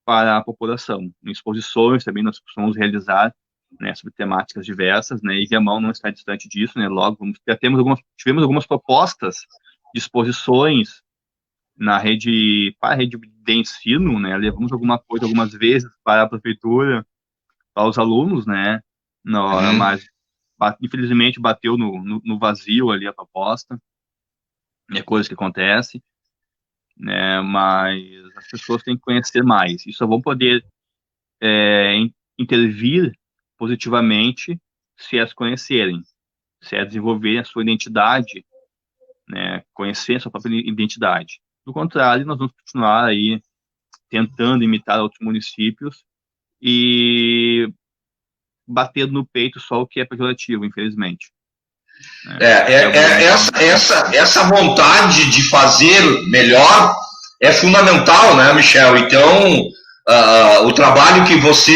para a população. Em exposições também nós costumamos realizar, né, sobre temáticas diversas, né, e Viamão não está distante disso, né, logo tivemos algumas propostas de exposições para a rede de ensino, né, levamos alguma coisa algumas vezes para a prefeitura, para os alunos, né, mas infelizmente bateu no vazio ali a proposta, é coisa que acontece, né, mas as pessoas têm que conhecer mais e só vão poder intervir positivamente se as conhecerem, se as desenvolverem a sua identidade, né, conhecer a sua própria identidade. Do contrário, nós vamos continuar aí tentando imitar outros municípios e batendo no peito só o que é pejorativo, infelizmente. Essa vontade de fazer melhor é fundamental, né, Michel? Então, o trabalho que você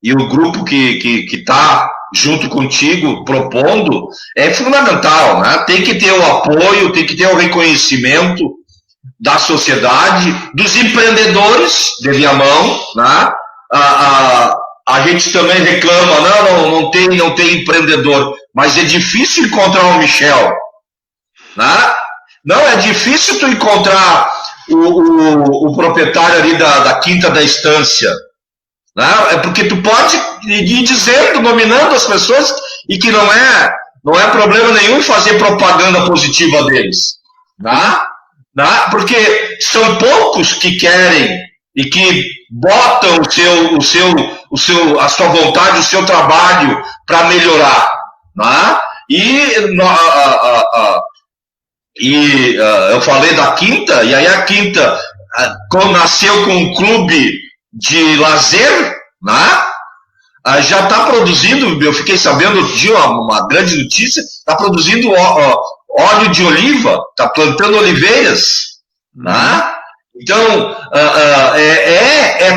e o grupo que está junto contigo propondo é fundamental, né? Tem que ter o apoio, tem que ter o reconhecimento da sociedade, dos empreendedores de Viamão, né? A gente também reclama, não tem empreendedor, mas é difícil encontrar um Michel, né? Não, é difícil tu encontrar o proprietário ali da Quinta da Estância, né? É porque tu pode ir dizendo, nominando as pessoas, e que não não é problema nenhum fazer propaganda positiva deles, tá? Porque são poucos que querem e que botam a sua vontade, o seu trabalho para melhorar, tá? Eu falei da Quinta, e aí a Quinta nasceu com um clube de lazer, né? Já está produzindo, eu fiquei sabendo outro dia, uma grande notícia, está produzindo óleo de oliva, está plantando oliveiras, né? Então,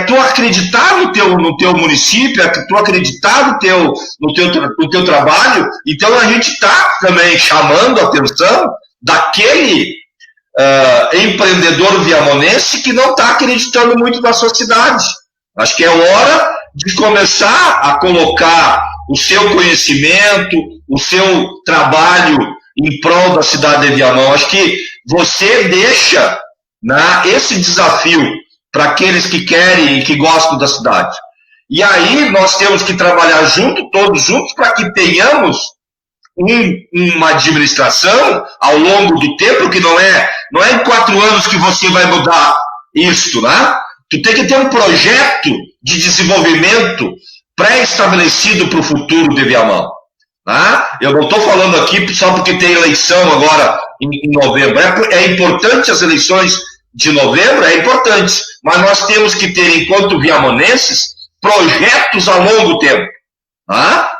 tu acreditar no teu município, é tu acreditar no teu trabalho. Então, a gente está também chamando a atenção daquele empreendedor viamonense que não está acreditando muito na sua cidade. Acho que é hora de começar a colocar o seu conhecimento, o seu trabalho em prol da cidade de Viamão. Acho que você deixa esse desafio para aqueles que querem e que gostam da cidade. E aí nós temos que trabalhar todos juntos, para que tenhamos uma administração ao longo do tempo, que não é em 4 anos que você vai mudar isso, né? Tu tem que ter um projeto de desenvolvimento pré-estabelecido para o futuro de Viamão. Tá? Eu não estou falando aqui só porque tem eleição agora em novembro. É importante as eleições de novembro, é importante, mas nós temos que ter, enquanto viamonenses, projetos a longo tempo. Tá?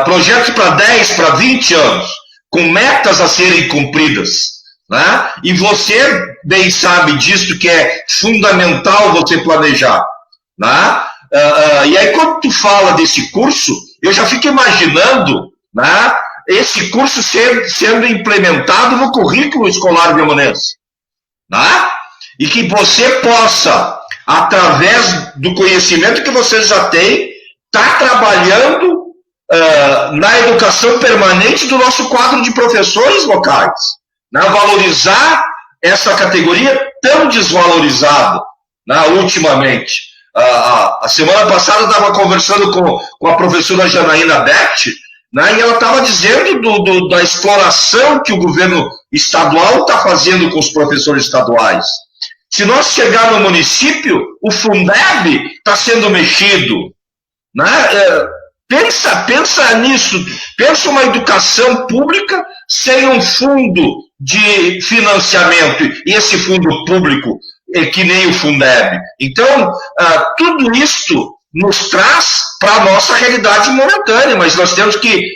Projetos para 10, para 20 anos, com metas a serem cumpridas. Né? E você bem sabe disso, que é fundamental você planejar. Né? E aí, quando tu fala desse curso, eu já fico imaginando, né, esse curso sendo implementado no currículo escolar viamonense. Né? E que você possa, através do conhecimento que você já tem, estar trabalhando na educação permanente do nosso quadro de professores locais. Né? Valorizar essa categoria tão desvalorizada, né, ultimamente. A semana passada eu estava conversando com a professora Janaína Beth, né, e ela estava dizendo da exploração que o governo estadual está fazendo com os professores estaduais. Se nós chegar no município, o Fundeb está sendo mexido. Né? Pensa nisso, pensa uma educação pública sem um fundo de financiamento, e esse fundo público é que nem o Fundeb. Então, tudo isso nos traz para a nossa realidade momentânea, mas nós temos que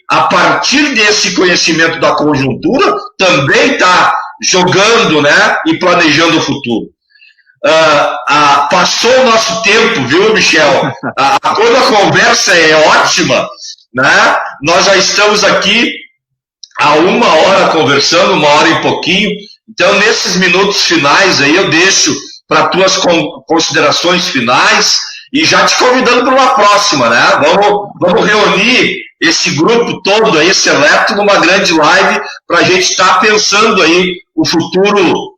a partir desse conhecimento da conjuntura, também estar jogando, né, e planejando o futuro. Passou o nosso tempo, viu, Michel? Toda a conversa é ótima, né? Nós já estamos aqui há 1 hora conversando, 1 hora e pouquinho. Então, nesses minutos finais aí, eu deixo para tuas considerações finais e já te convidando para uma próxima, né? Vamos reunir esse grupo todo aí, seleto, numa grande live, para a gente estar pensando aí o futuro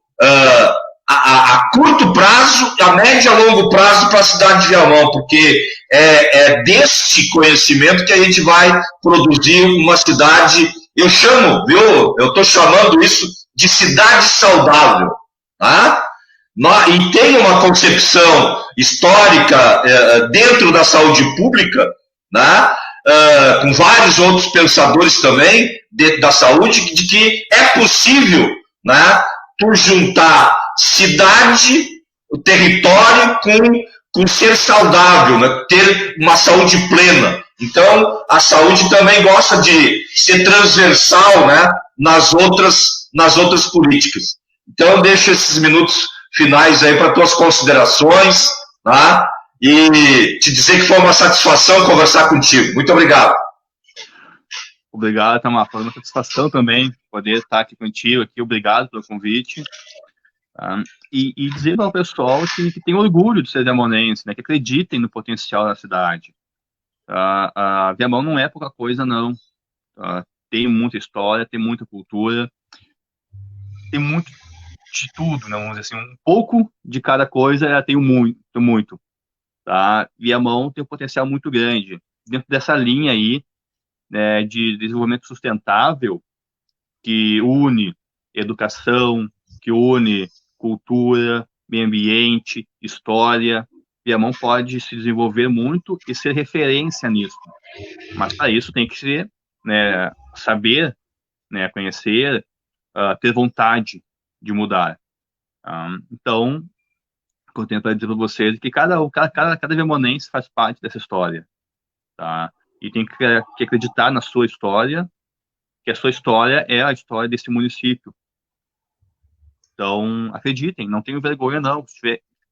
a curto prazo, a médio e a longo prazo para a cidade de Viamão, porque é desse conhecimento que a gente vai produzir uma cidade, eu estou chamando isso de cidade saudável, tá? E tem uma concepção histórica dentro da saúde pública, né? Com vários outros pensadores também dentro da saúde, de que é possível, né, tu juntar cidade, o território com ser saudável, né? Ter uma saúde plena. Então, a saúde também gosta de ser transversal, né, nas outras políticas. Então, eu deixo esses minutos finais aí para tuas considerações, tá? E te dizer que foi uma satisfação conversar contigo. Muito obrigado. Obrigado, Tamar. Foi uma satisfação também poder estar aqui contigo. Obrigado pelo convite. E dizer para o pessoal que tem orgulho de ser viamonense, né, que acreditem no potencial da cidade. Viamão não é pouca coisa, não. Tem muita história, tem muita cultura, tem muito de tudo, né, vamos dizer assim, um pouco de cada coisa, ela tem muito. Tá? Viamão tem um potencial muito grande. Dentro dessa linha aí, né, de desenvolvimento sustentável que une educação, que une cultura, meio ambiente, história. Viamão pode se desenvolver muito e ser referência nisso. Mas para isso tem que ser, né, saber, né, conhecer, ter vontade de mudar. Então, o que eu tenho para dizer para vocês é que cada viamonense faz parte dessa história, tá? E tem que acreditar na sua história, que a sua história é a história desse município. Então, acreditem, não tenham vergonha, não.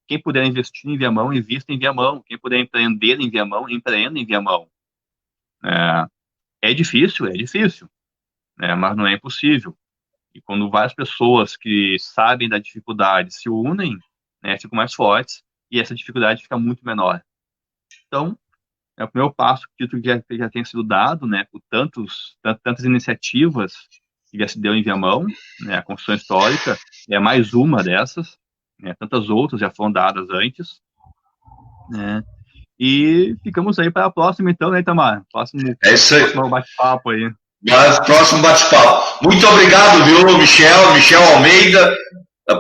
Quem puder investir em Viamão, invista em Viamão. Quem puder empreender em Viamão, empreenda em Viamão. É difícil, né, mas não é impossível. E quando várias pessoas que sabem da dificuldade se unem, né, ficam mais fortes e essa dificuldade fica muito menor. Então, é o primeiro passo que já tem sido dado, né, por tantas iniciativas que já se deu em Viamão, né, a construção histórica é mais uma dessas, né, tantas outras já foram dadas antes, né, e ficamos aí para a próxima, então, né, Itamar? É isso aí. Próximo bate-papo aí. Próximo bate-papo. Muito obrigado, viu, Michel Almeida,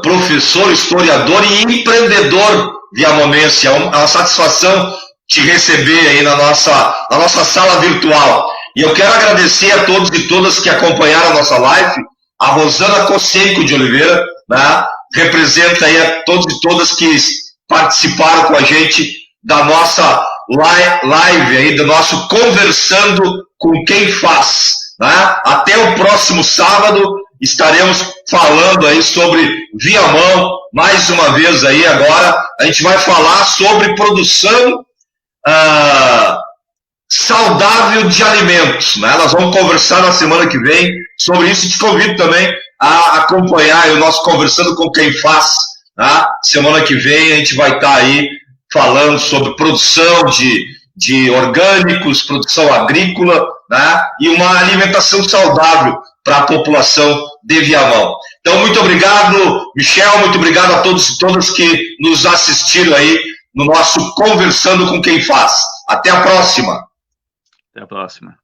professor, historiador e empreendedor viamonense. É uma satisfação te receber aí na nossa sala virtual. E eu quero agradecer a todos e todas que acompanharam a nossa live. A Rosana Cossenco de Oliveira, né, representa aí a todos e todas que participaram com a gente da nossa live aí, do nosso Conversando com Quem Faz. Né? Até o próximo sábado estaremos falando aí sobre Viamão, mais uma vez aí agora, a gente vai falar sobre produção saudável de alimentos, né? Nós vamos conversar na semana que vem sobre isso e te convido também a acompanhar o nosso Conversando com Quem Faz, né? Semana que vem a gente vai estar aí falando sobre produção de orgânicos, produção agrícola, né? E uma alimentação saudável para a população de Viamão. Então, muito obrigado, Michel, muito obrigado a todos e todas que nos assistiram aí no nosso Conversando com Quem Faz. Até a próxima. Até a próxima.